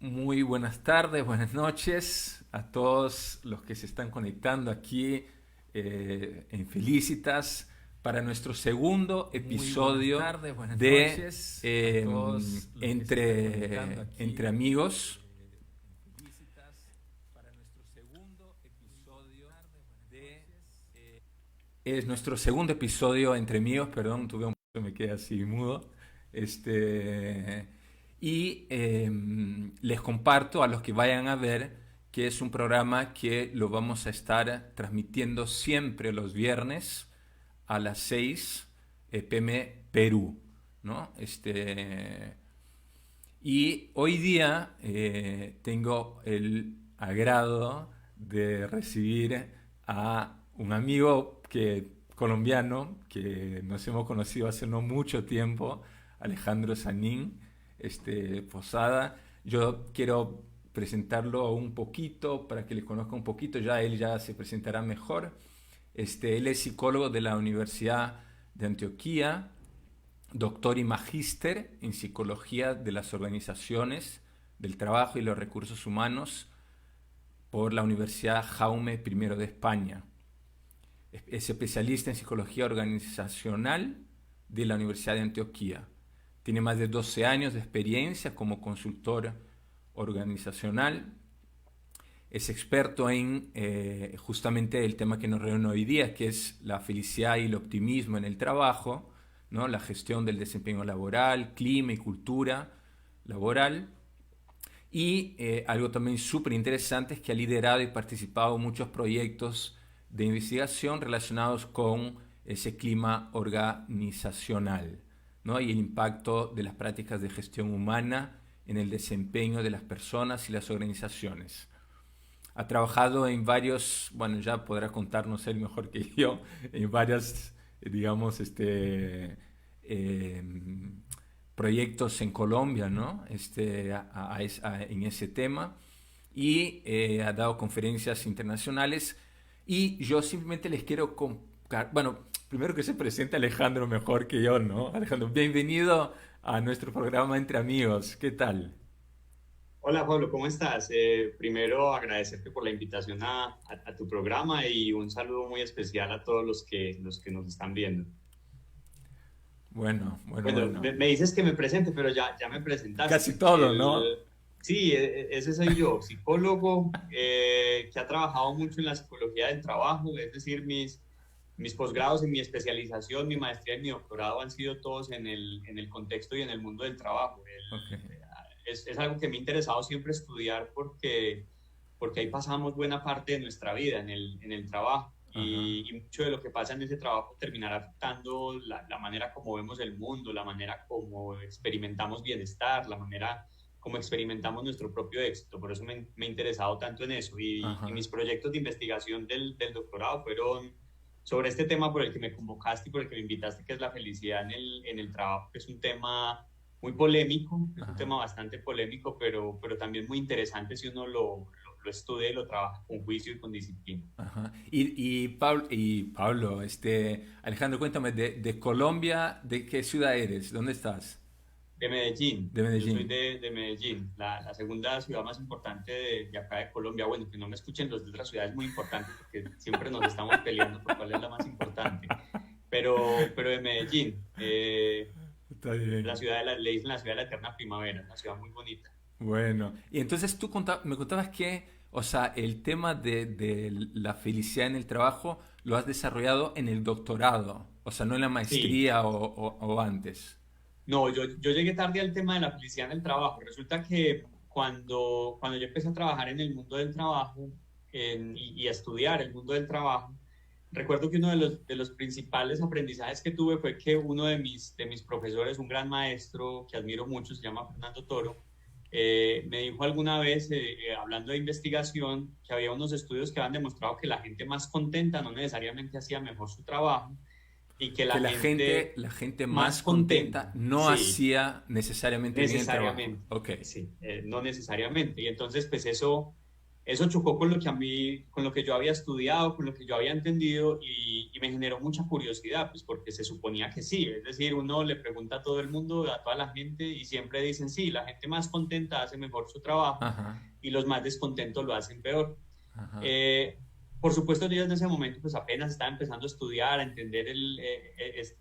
Muy buenas tardes, buenas noches a todos los que se están conectando aquí en Felicitas para nuestro segundo Muy buenas episodio tardes, buenas de noches a todos los que se están conectando Entre aquí Amigos. Felicitas para nuestro segundo episodio de Es nuestro segundo episodio entre amigos, perdón, tuve un me quedé así mudo. Este, les comparto a los que vayan a ver que es un programa que lo vamos a estar transmitiendo siempre los viernes a las 6 p.m. Perú, ¿no? Y hoy día tengo el agrado de recibir a un amigo colombiano que nos hemos conocido hace no mucho tiempo, Alejandro Sanín, Posada. Yo quiero presentarlo un poquito para que le conozca un poquito, ya él ya se presentará mejor. Él es psicólogo de la Universidad de Antioquia, doctor y magíster en psicología de las organizaciones, del trabajo y los recursos humanos por la Universidad Jaume I de España. Es especialista en psicología organizacional de la Universidad de Antioquia. Tiene más de 12 años de experiencia como consultor organizacional. Es experto en justamente el tema que nos reúne hoy día, que es la felicidad y el optimismo en el trabajo, ¿no? La gestión del desempeño laboral, clima y cultura laboral. Y algo también súper interesante es que ha liderado y participado en muchos proyectos de investigación relacionados con ese clima organizacional, ¿no? Y el impacto de las prácticas de gestión humana en el desempeño de las personas y las organizaciones. Ha trabajado en varios, bueno, ya podrá contarnos él mejor que yo, en varias, digamos, eh, proyectos en Colombia, ¿no? En ese tema. Y ha dado conferencias internacionales. Y yo simplemente les quiero contar, bueno, primero que se presente Alejandro mejor que yo, ¿no? Alejandro, bienvenido a nuestro programa Entre Amigos. ¿Qué tal? Hola Pablo, ¿cómo estás? Primero agradecerte por la invitación a tu programa y un saludo muy especial a todos los que nos están viendo. Bueno, bueno, Bueno, bueno. me dices que me presente, pero ya me presentaste. Casi todo, ¿no? Sí, ese soy yo, psicólogo que ha trabajado mucho en la psicología del trabajo, es decir, mis posgrados y mi especialización, mi maestría y mi doctorado han sido todos en el contexto y en el mundo del trabajo. Ok. Es algo que me ha interesado siempre estudiar porque ahí pasamos buena parte de nuestra vida en el trabajo Ajá. y mucho de lo que pasa en ese trabajo terminará afectando la manera como vemos el mundo, la manera como experimentamos bienestar, la manera como experimentamos nuestro propio éxito. Por eso me he interesado tanto en eso y Ajá. mis proyectos de investigación del doctorado fueron sobre este tema por el que me convocaste y por el que me invitaste, que es la felicidad en el trabajo, que es un tema muy polémico, es un Ajá. tema bastante polémico, pero también muy interesante si uno lo estudia y lo trabaja con juicio y con disciplina. Ajá. Y Pablo, Alejandro, cuéntame, de Colombia, ¿de qué ciudad eres? ¿Dónde estás? De Medellín, De yo soy Medellín. de Medellín, la segunda ciudad más importante de acá de Colombia. Bueno, que no me escuchen los de otras ciudades muy importantes porque siempre nos estamos peleando por cuál es la más importante. Pero de Medellín, Está bien. le dicen la ciudad de la eterna primavera, una ciudad muy bonita. Bueno, y entonces me contabas que, o sea, el tema de la felicidad en el trabajo lo has desarrollado en el doctorado, o sea, no en la Sí, maestría o antes. no, yo llegué tarde al tema de la felicidad en el trabajo. Resulta que cuando yo empecé a trabajar en el mundo del trabajo y a estudiar el mundo del trabajo, recuerdo que uno de los principales aprendizajes que tuve fue que uno de mis profesores, un gran maestro que admiro mucho, se llama Fernando Toro, me dijo alguna vez, hablando de investigación, que había unos estudios que habían demostrado que la gente más contenta no necesariamente hacía mejor su trabajo y que Que la gente la gente más más contenta, contenta no sí, hacía necesariamente bien el trabajo. necesariamente, Ok. sí, no necesariamente. Y entonces, pues eso eso chocó con lo que con lo que yo había estudiado, con lo que yo había entendido y me generó mucha curiosidad, pues porque se suponía que sí, es decir, uno le pregunta a todo el mundo, a toda la gente y siempre dicen sí, la gente más contenta hace mejor su trabajo Ajá, y los más descontentos lo hacen peor. ajá. Eh, por supuesto, yo desde ese momento pues apenas estaba empezando a estudiar, a entender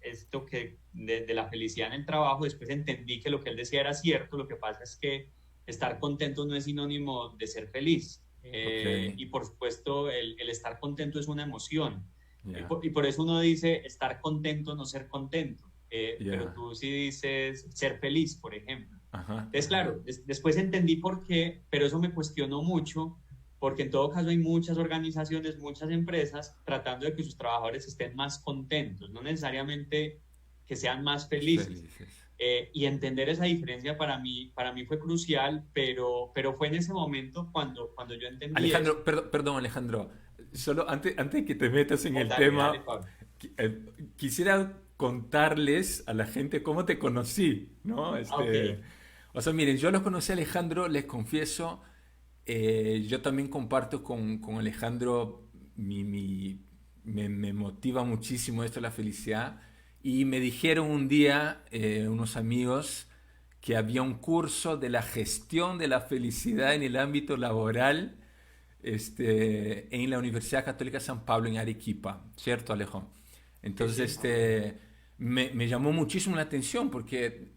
esto de la felicidad en el trabajo. Después entendí que lo que él decía era cierto. Lo que pasa es que estar contento no es sinónimo de ser feliz. Ok, Y por supuesto, el estar contento es una emoción. ya, Y por eso uno dice estar contento, no ser contento. Pero ya. tú sí dices ser feliz, por ejemplo. Ajá, Entonces, ajá. claro, después entendí por qué, pero eso me cuestionó mucho, porque en todo caso hay muchas organizaciones, muchas empresas tratando de que sus trabajadores estén más contentos, no necesariamente que sean más felices. Felices. Y entender esa diferencia para mí fue crucial, pero fue en ese momento cuando yo entendí eso. Alejandro, perdón, perdón, Alejandro. Solo antes de que te metas en Oh, el dale, dale, tema, Pablo. quisiera contarles a la gente cómo te conocí, ¿no? Ah, ok, O sea, miren, yo los conocí a Alejandro, les confieso, yo también comparto con Alejandro, me motiva muchísimo esto, la felicidad. Y me dijeron un día unos amigos que había un curso de la gestión de la felicidad en el ámbito laboral en la Universidad Católica San Pablo en Arequipa, ¿cierto, Alejo? sí, Entonces, sí. me llamó muchísimo la atención porque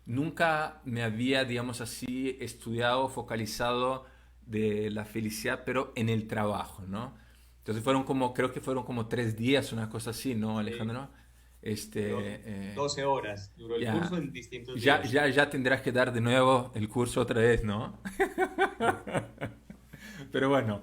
nunca me había, digamos así, estudiado, focalizado de la felicidad, pero en el trabajo, ¿no? Entonces creo que fueron como 3 días, una cosa así, ¿no, Sí, Alejandro? duró 12 horas, duró el curso Ya, en distintos días. ya tendrás que dar de nuevo el curso otra vez, ¿no? Pero bueno,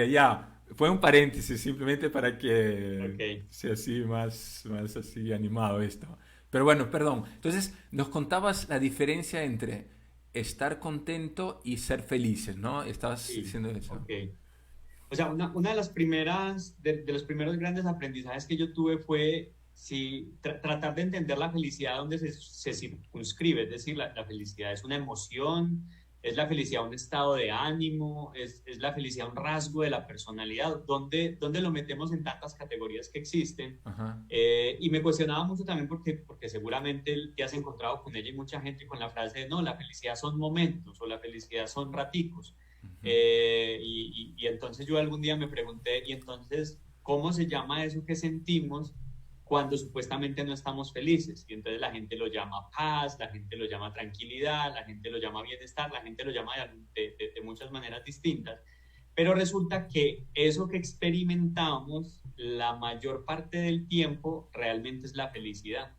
ya, fue un paréntesis simplemente para que Ok. sea así más así animado esto. Pero bueno, perdón. Entonces, nos contabas la diferencia entre estar contento y ser felices, ¿no? Estabas Sí, diciendo eso. ok. O sea, una de las primeras, de los primeros grandes aprendizajes que yo tuve fue si, tratar de entender la felicidad donde se circunscribe, es decir, la felicidad es una emoción, es la felicidad un estado de ánimo, es la felicidad un rasgo de la personalidad, donde lo metemos en tantas categorías que existen. Ajá. Y me cuestionaba mucho también porque seguramente te has encontrado con ella y mucha gente con la frase de no, la felicidad son momentos o la felicidad son raticos. Ujú. Y entonces yo algún día me pregunté, ¿y entonces cómo se llama eso que sentimos cuando supuestamente no estamos felices? Y entonces la gente lo llama paz, la gente lo llama tranquilidad, la gente lo llama bienestar, la gente lo llama de muchas maneras distintas. Pero resulta que eso que experimentamos la mayor parte del tiempo realmente es la felicidad.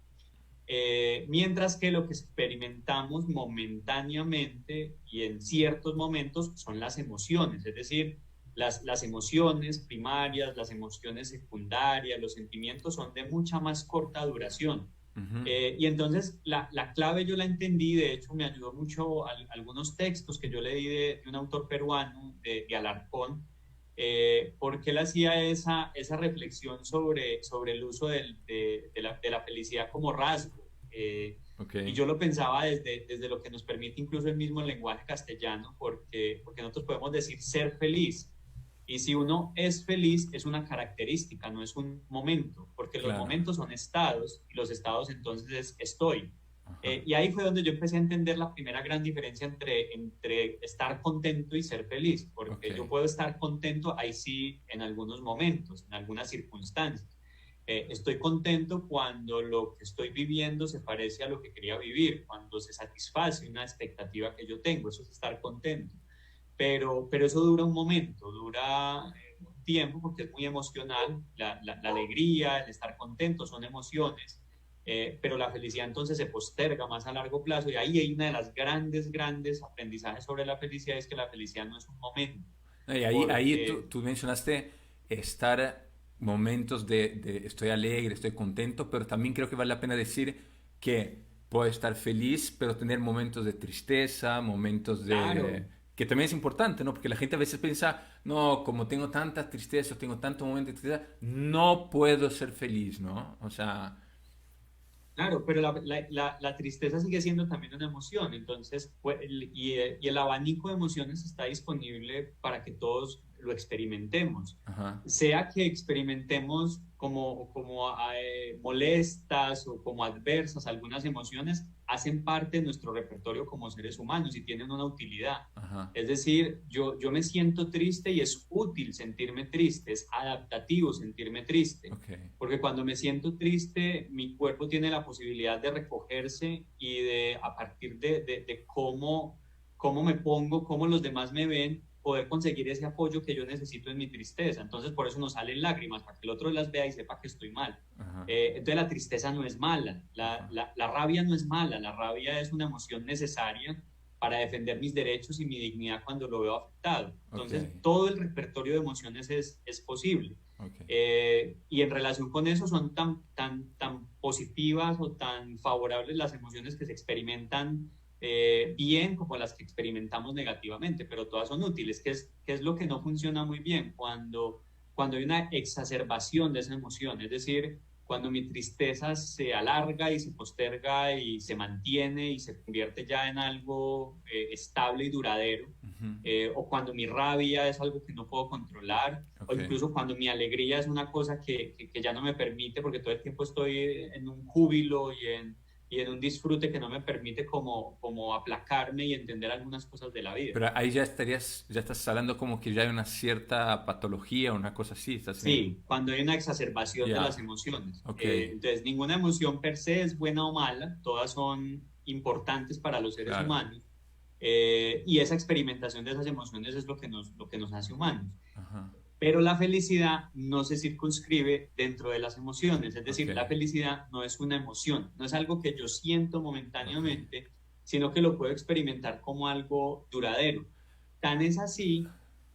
Mientras que lo que experimentamos momentáneamente y en ciertos momentos son las emociones, es decir, las emociones primarias, las emociones secundarias, los sentimientos son de mucha más corta duración. Ujú. Y entonces la clave yo la entendí, de hecho me ayudó mucho algunos textos que yo leí de un autor peruano, de Alarcón, porque él hacía esa reflexión sobre el uso de la felicidad como rasgo. Ok, Y yo lo pensaba desde lo que nos permite incluso el mismo lenguaje castellano, porque nosotros podemos decir ser feliz. Y si uno es feliz, es una característica, no es un momento, porque los claro. momentos son estados y los estados entonces es estoy. Ajá. Y ahí fue donde yo empecé a entender la primera gran diferencia entre estar contento y ser feliz, Ok, porque yo puedo estar contento ahí sí en algunos momentos, en algunas circunstancias. Estoy contento cuando lo que estoy viviendo se parece a lo que quería vivir, cuando se satisface una expectativa que yo tengo, eso es estar contento. Pero eso dura un momento, dura un tiempo porque es muy emocional, la alegría, el estar contento son emociones, pero la felicidad entonces se posterga más a largo plazo y ahí hay una de las grandes aprendizajes sobre la felicidad, es que la felicidad no es un momento, no, y ahí porque, tú mencionaste estar momentos de estoy alegre, estoy contento, pero también creo que vale la pena decir que puedo estar feliz, pero tener momentos de tristeza, momentos claro, de... que también es importante, ¿no? Porque la gente a veces piensa, no, como tengo tanta tristeza, tengo tantos momentos de tristeza, no puedo ser feliz, ¿no? O sea, Claro, pero la tristeza sigue siendo también una emoción, entonces, y el abanico de emociones está disponible para que todos lo experimentemos. Ajá, Sea que experimentemos como molestas o como adversas, algunas emociones hacen parte de nuestro repertorio como seres humanos y tienen una utilidad. ajá, Es decir, yo me siento triste y es útil sentirme triste, es adaptativo sentirme triste, ok, porque cuando me siento triste, mi cuerpo tiene la posibilidad de recogerse y de, a partir de cómo me pongo, cómo los demás me ven, poder conseguir ese apoyo que yo necesito en mi tristeza. Entonces, por eso nos salen lágrimas, para que el otro las vea y sepa que estoy mal. ajá, Entonces, la tristeza no es mala, ajá, la rabia no es mala, la rabia es una emoción necesaria para defender mis derechos y mi dignidad cuando lo veo afectado. ok, Entonces, todo el repertorio de emociones es posible. ok, Y en relación con eso son tan positivas o tan favorables las emociones que se experimentan bien como las que experimentamos negativamente, pero todas son útiles. ¿Qué es lo que no funciona muy bien? Cuando hay una exacerbación de esa emoción, es decir, cuando mi tristeza se alarga y se posterga y se mantiene y se convierte ya en algo estable y duradero, ujú, o cuando mi rabia es algo que no puedo controlar, o ok. incluso cuando mi alegría es una cosa que ya no me permite, porque todo el tiempo estoy en un júbilo y en un disfrute que no me permite como aplacarme y entender algunas cosas de la vida. Pero ahí ya estás hablando como que ya hay una cierta patología, una cosa así, estás en... Sí, cuando hay una exacerbación de las Ya, emociones. ok, Entonces, ninguna emoción per se es buena o mala, todas son importantes para los seres claro, humanos. Y esa experimentación de esas emociones es lo que nos hace humanos. ajá, Pero la felicidad no se circunscribe dentro de las emociones, es ok, decir, la felicidad no es una emoción, no es algo que yo siento ok, momentáneamente, sino que lo puedo experimentar como algo duradero. Tan es así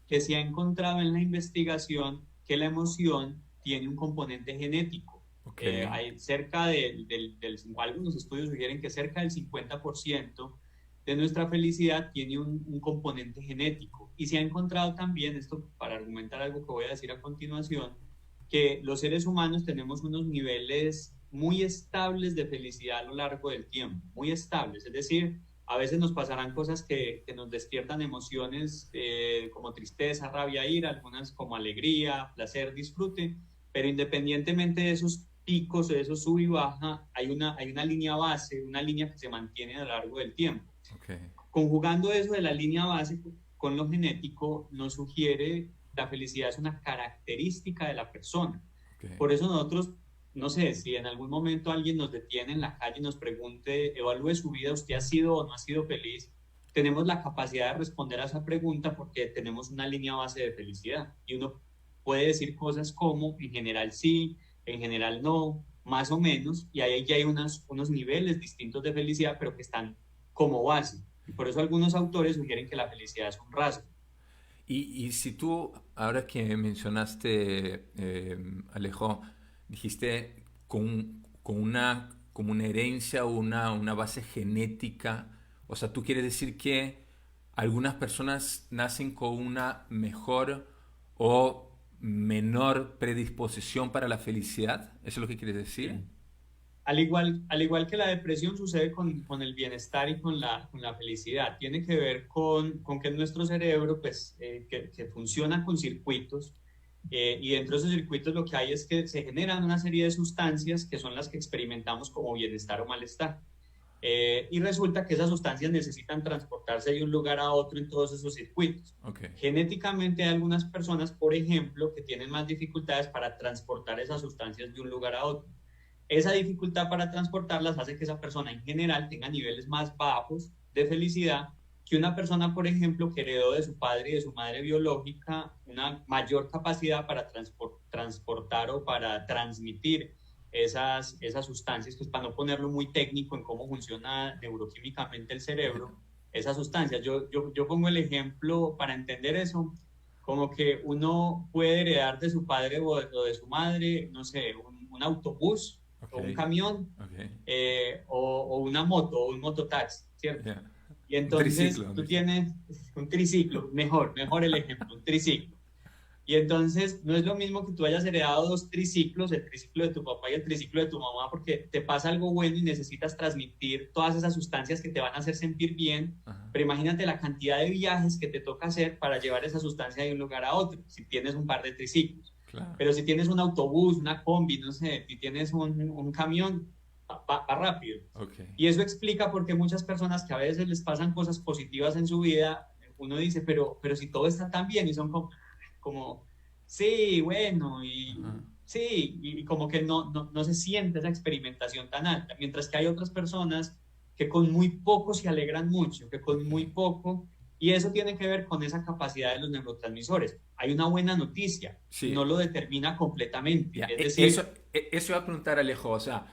que se ha encontrado en la investigación que la emoción tiene un componente genético. ok, Hay cerca algunos estudios sugieren que cerca del 50% de nuestra felicidad tiene un componente genético. Y se ha encontrado también, esto para argumentar algo que voy a decir a continuación, que los seres humanos tenemos unos niveles muy estables de felicidad a lo largo del tiempo, muy estables. Es decir, a veces nos pasarán cosas que nos despiertan emociones como tristeza, rabia, ira, algunas como alegría, placer, disfrute, pero independientemente de esos picos, de esos sub y baja, hay una línea base, una línea que se mantiene a lo largo del tiempo. ok, Conjugando eso de la línea base con lo genético, nos sugiere la felicidad es una característica de la persona. ok, Por eso nosotros, no sé, si en algún momento alguien nos detiene en la calle y nos pregunte, evalúe su vida, ¿usted ha sido o no ha sido feliz? Tenemos la capacidad de responder a esa pregunta porque tenemos una línea base de felicidad. Y uno puede decir cosas como, en general sí, en general no, más o menos, y ahí ya hay unos niveles distintos de felicidad, pero que están como base. Y por eso algunos autores sugieren que la felicidad es un rasgo. y si tú, ahora que mencionaste, Alejo, dijiste como una herencia o una base genética, o sea, tú quieres decir que algunas personas nacen con una mejor o menor predisposición para la felicidad, ¿eso es lo que quieres decir? Sí. Al igual que la depresión sucede con el bienestar y con la felicidad. Tiene que ver con que nuestro cerebro pues, que funciona con circuitos y dentro de esos circuitos lo que hay es que se generan una serie de sustancias que son las que experimentamos como bienestar o malestar. Y resulta que esas sustancias necesitan transportarse de un lugar a otro en todos esos circuitos. Ok, Genéticamente hay algunas personas, por ejemplo, que tienen más dificultades para transportar esas sustancias de un lugar a otro. Esa dificultad para transportarlas hace que esa persona en general tenga niveles más bajos de felicidad que una persona, por ejemplo, que heredó de su padre y de su madre biológica una mayor capacidad para transportar o para transmitir esas sustancias, pues para no ponerlo muy técnico en cómo funciona neuroquímicamente el cerebro, esas sustancias. Yo pongo el ejemplo para entender eso, como que uno puede heredar de su padre o de su madre, no sé, un autobús ok, o un camión ok, o una moto o un mototaxi, ¿cierto? ya. Y Un entonces triciclo, un tú triciclo. tienes un triciclo, mejor el ejemplo, un triciclo. Y entonces no es lo mismo que tú hayas heredado dos triciclos, el triciclo de tu papá y el triciclo de tu mamá, porque te pasa algo bueno y necesitas transmitir todas esas sustancias que te van a hacer sentir bien. Ajá. Pero imagínate la cantidad de viajes que te toca hacer para llevar esa sustancia de un lugar a otro, si tienes un par de triciclos. Claro. Pero si tienes un autobús, una combi, no sé, si tienes un camión, va rápido. Okay. Y eso explica por qué muchas personas que a veces les pasan cosas positivas en su vida, uno dice, pero si todo está tan bien, y son como sí, bueno, y Ajá. sí, y como que no se siente esa experimentación tan alta, mientras que hay otras personas que con muy poco se alegran mucho, que con muy poco, y eso tiene que ver con esa capacidad de los neurotransmisores. Hay una buena noticia, Sí, no lo determina completamente, ya, es decir, eso iba a preguntar, Alejo, o sea,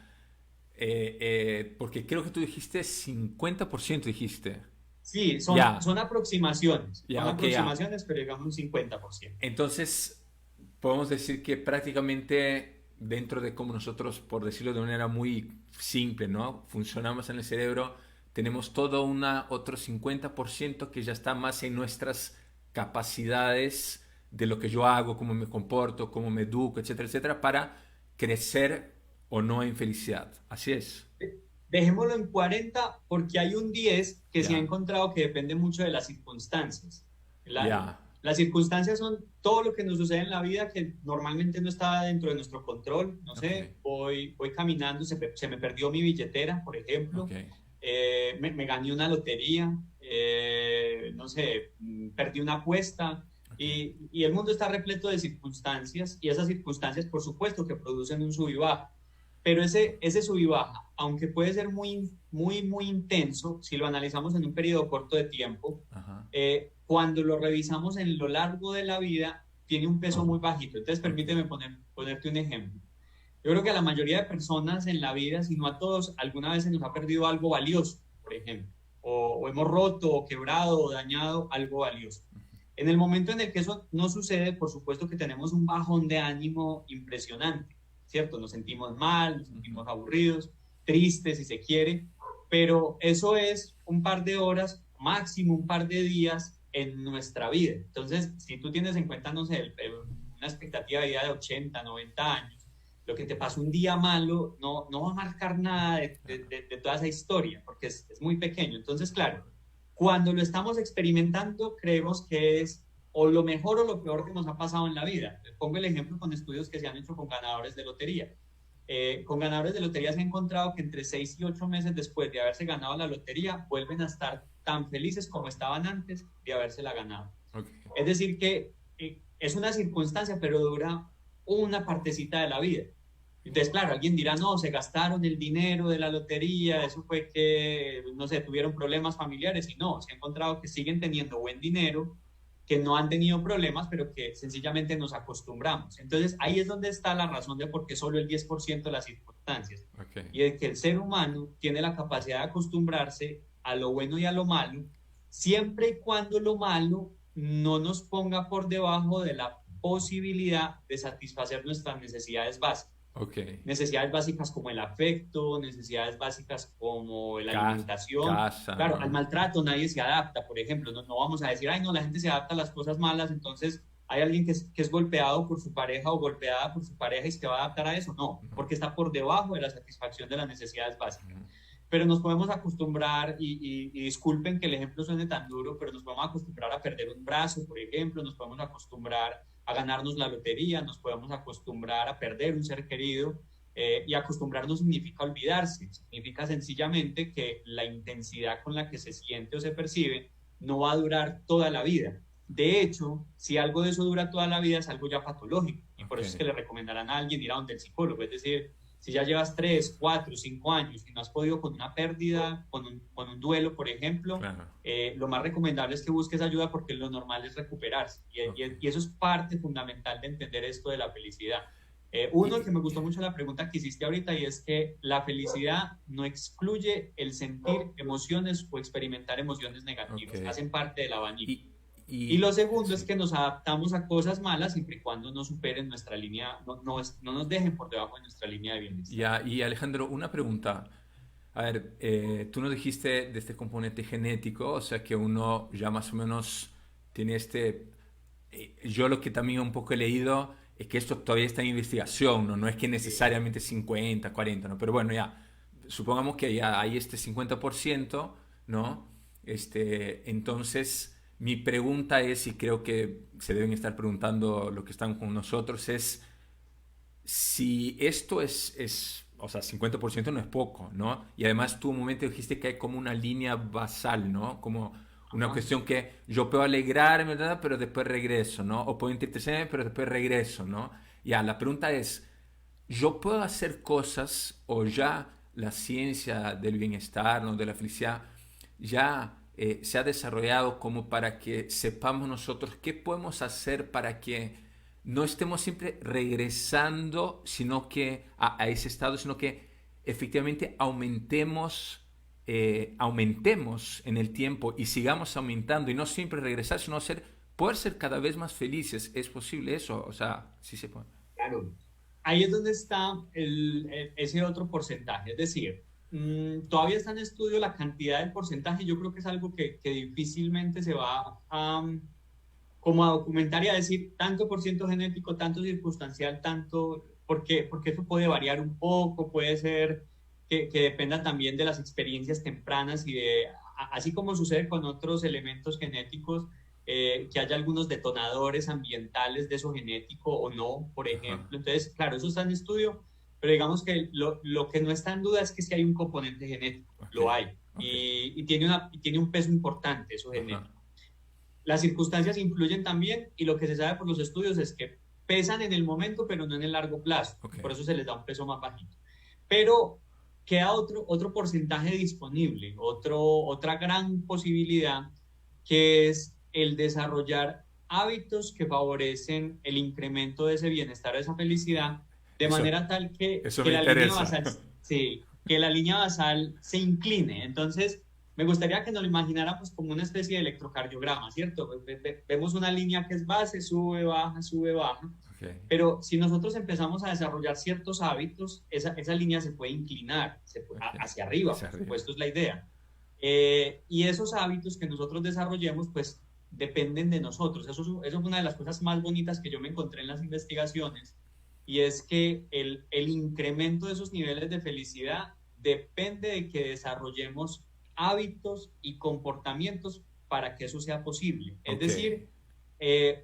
porque creo que tú dijiste 50%, dijiste. sí, Ya, son ya, ok, ya. aproximaciones, pero digamos un 50%. Entonces, podemos decir que prácticamente dentro de cómo nosotros, por decirlo de manera muy simple, ¿no? Funcionamos en el cerebro, tenemos todo otro 50% que ya está más en nuestras capacidades de lo que yo hago, cómo me comporto, cómo me educo, etcétera, etcétera, para crecer o no en felicidad. Así es. Dejémoslo en 40 porque hay un 10 que se ha Ya, encontrado que depende mucho de las circunstancias. La- ya. las circunstancias son todo lo que nos sucede en la vida que normalmente no está dentro de nuestro control. No Ok, sé, voy caminando, se me perdió mi billetera, por ok, ejemplo, me gané una lotería, no sé, perdí una apuesta. ok. Y el mundo está repleto de circunstancias y esas circunstancias, por supuesto, que producen un sub y baja. Pero ese sub y baja, aunque puede ser muy intenso, si lo analizamos en un periodo corto de tiempo, Ajá. cuando lo revisamos en lo largo de la vida, tiene un peso muy bajito. Entonces, Ok. permíteme ponerte un ejemplo. Yo creo que a la mayoría de personas en la vida, si no a todos, alguna vez se nos ha perdido algo valioso, por ejemplo, o hemos roto, o quebrado, o dañado algo valioso. En el momento en el que eso no sucede, por supuesto que tenemos un bajón de ánimo impresionante, ¿cierto? Nos sentimos mal, nos Ujú. sentimos aburridos, tristes si se quiere, pero eso es un par de horas, máximo un par de días en nuestra vida. Entonces, si tú tienes en cuenta, no sé, una expectativa de vida de 80, 90 años, lo que te pasó un día malo no va a marcar nada de toda esa historia, porque es muy pequeño. Entonces, claro, cuando lo estamos experimentando, creemos que es o lo mejor o lo peor que nos ha pasado en la vida. Pongo el ejemplo con estudios que se han hecho con ganadores de lotería. Con ganadores de lotería se ha encontrado que entre 6 y 8 meses después de haberse ganado la lotería, vuelven a estar tan felices como estaban antes de habérsela ganado. Ok. Es decir, que es una circunstancia, pero dura una partecita de la vida. Entonces, claro, alguien dirá, no, se gastaron el dinero de la lotería, eso fue que, no sé, tuvieron problemas familiares, y no, se ha encontrado que siguen teniendo buen dinero, que no han tenido problemas, pero que sencillamente nos acostumbramos. Entonces, ahí es donde está la razón de por qué solo el 10% de las circunstancias, Ok. y de que el ser humano tiene la capacidad de acostumbrarse a lo bueno y a lo malo, siempre y cuando lo malo no nos ponga por debajo de la posibilidad de satisfacer nuestras necesidades básicas. Ok. Necesidades básicas como el afecto, necesidades básicas como la alimentación. Casa, Claro, al ¿no? maltrato nadie se adapta, por ejemplo, no vamos a decir, ay, no, la gente se adapta a las cosas malas, entonces hay alguien que es golpeado por su pareja o golpeada por su pareja y se va a adaptar a eso. No, No. porque está por debajo de la satisfacción de las necesidades básicas. Ujú. Pero nos podemos acostumbrar, y disculpen que el ejemplo suene tan duro, pero nos podemos acostumbrar a perder un brazo, por ejemplo, nos podemos acostumbrar a ganarnos la lotería, nos podemos acostumbrar a perder un ser querido, y acostumbrar no significa olvidarse, significa sencillamente que la intensidad con la que se siente o se percibe no va a durar toda la vida. De hecho, si algo de eso dura toda la vida es algo ya patológico, y por Ok. eso es que le recomendarán a alguien ir a donde el psicólogo, es decir, si ya llevas 3, 4, 5 años y no has podido con una pérdida, con un duelo, por ejemplo, Claro. lo más recomendable es que busques ayuda porque lo normal es recuperarse. Ok. Y eso es parte fundamental de entender esto de la felicidad. Y, Uno, que me gustó mucho la pregunta que hiciste ahorita, y es que la felicidad no excluye el sentir emociones o experimentar emociones ok. negativas, hacen parte del abanico. Y, Y lo y segundo es sí. que nos adaptamos a cosas malas siempre y cuando no superen nuestra línea, no nos dejen por debajo de nuestra línea de bienestar. Ya, y Alejandro, una pregunta. A ver, tú nos dijiste de este componente genético, o sea que uno ya más o menos tiene yo lo que también un poco he leído es que esto todavía está en investigación, ¿no? No es que Sí. necesariamente 50, 40, ¿no? Pero bueno, ya, supongamos que ya hay este 50%, ¿no? Entonces, mi pregunta es, y creo que se deben estar preguntando lo que están con nosotros, es si esto o sea, 50% no es poco, ¿no? Y además tú un momento dijiste que hay como una línea basal, ¿no? Como una Ajá. cuestión que yo puedo alegrarme, ¿verdad? Pero después regreso, ¿no? O puedo entristecerme, pero después regreso, ¿no? Ya, la pregunta es, ¿yo puedo hacer cosas o ya la ciencia del bienestar, ¿no? De la felicidad, ya se ha desarrollado como para que sepamos nosotros qué podemos hacer para que no estemos siempre regresando sino que a ese estado, sino que efectivamente aumentemos en el tiempo y sigamos aumentando y no siempre regresar, sino poder ser cada vez más felices? ¿Es posible eso? O sea, sí se puede. Claro. Ahí es donde está ese otro porcentaje. Es decir, todavía está en estudio la cantidad del porcentaje. Yo creo que es algo que difícilmente se va como a documentar y a decir tanto por ciento genético, tanto circunstancial, tanto, porque eso puede variar un poco, puede ser que dependa también de las experiencias tempranas y así como sucede con otros elementos genéticos, que haya algunos detonadores ambientales de eso genético o no, por Ajá. ejemplo. Entonces, claro, eso está en estudio, pero digamos que lo que no está en duda es que si hay un componente genético, Ok, lo hay, ok. y tiene un peso importante eso Ajá. genético. Las circunstancias influyen también y lo que se sabe por los estudios es que pesan en el momento, pero no en el largo plazo. Ok. Por eso se les da un peso más bajito. Pero queda otro porcentaje disponible, otra gran posibilidad, que es el desarrollar hábitos que favorecen el incremento de ese bienestar, de esa felicidad, de Eso, manera tal eso que me la línea interesa. basal, sí, que la línea basal se incline. Entonces, me gustaría que nos lo imagináramos como una especie de electrocardiograma, ¿cierto? Vemos una línea que es base, sube, baja, Ok, pero si nosotros empezamos a desarrollar ciertos hábitos, esa línea se puede inclinar ok. hacia arriba, Hacia por arriba. supuesto es la idea. Y esos hábitos que nosotros desarrollemos, pues dependen de nosotros. Eso es una de las cosas más bonitas que yo me encontré en las investigaciones, y es que el incremento de esos niveles de felicidad depende de que desarrollemos hábitos y comportamientos para que eso sea posible. Es Ok. decir,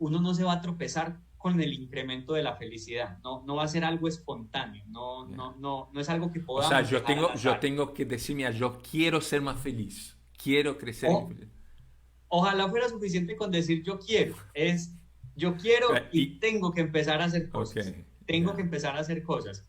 uno no se va a tropezar con el incremento de la felicidad, no va a ser algo espontáneo, Ya. no es algo que O sea, podamos dejar al yo azar. tengo que decirme, yo quiero ser más feliz. Quiero crecer en O, felicidad. ojalá fuera suficiente con decir yo quiero, es yo quiero y Y, tengo que empezar a hacer ok, cosas, tengo que ya. empezar a hacer cosas.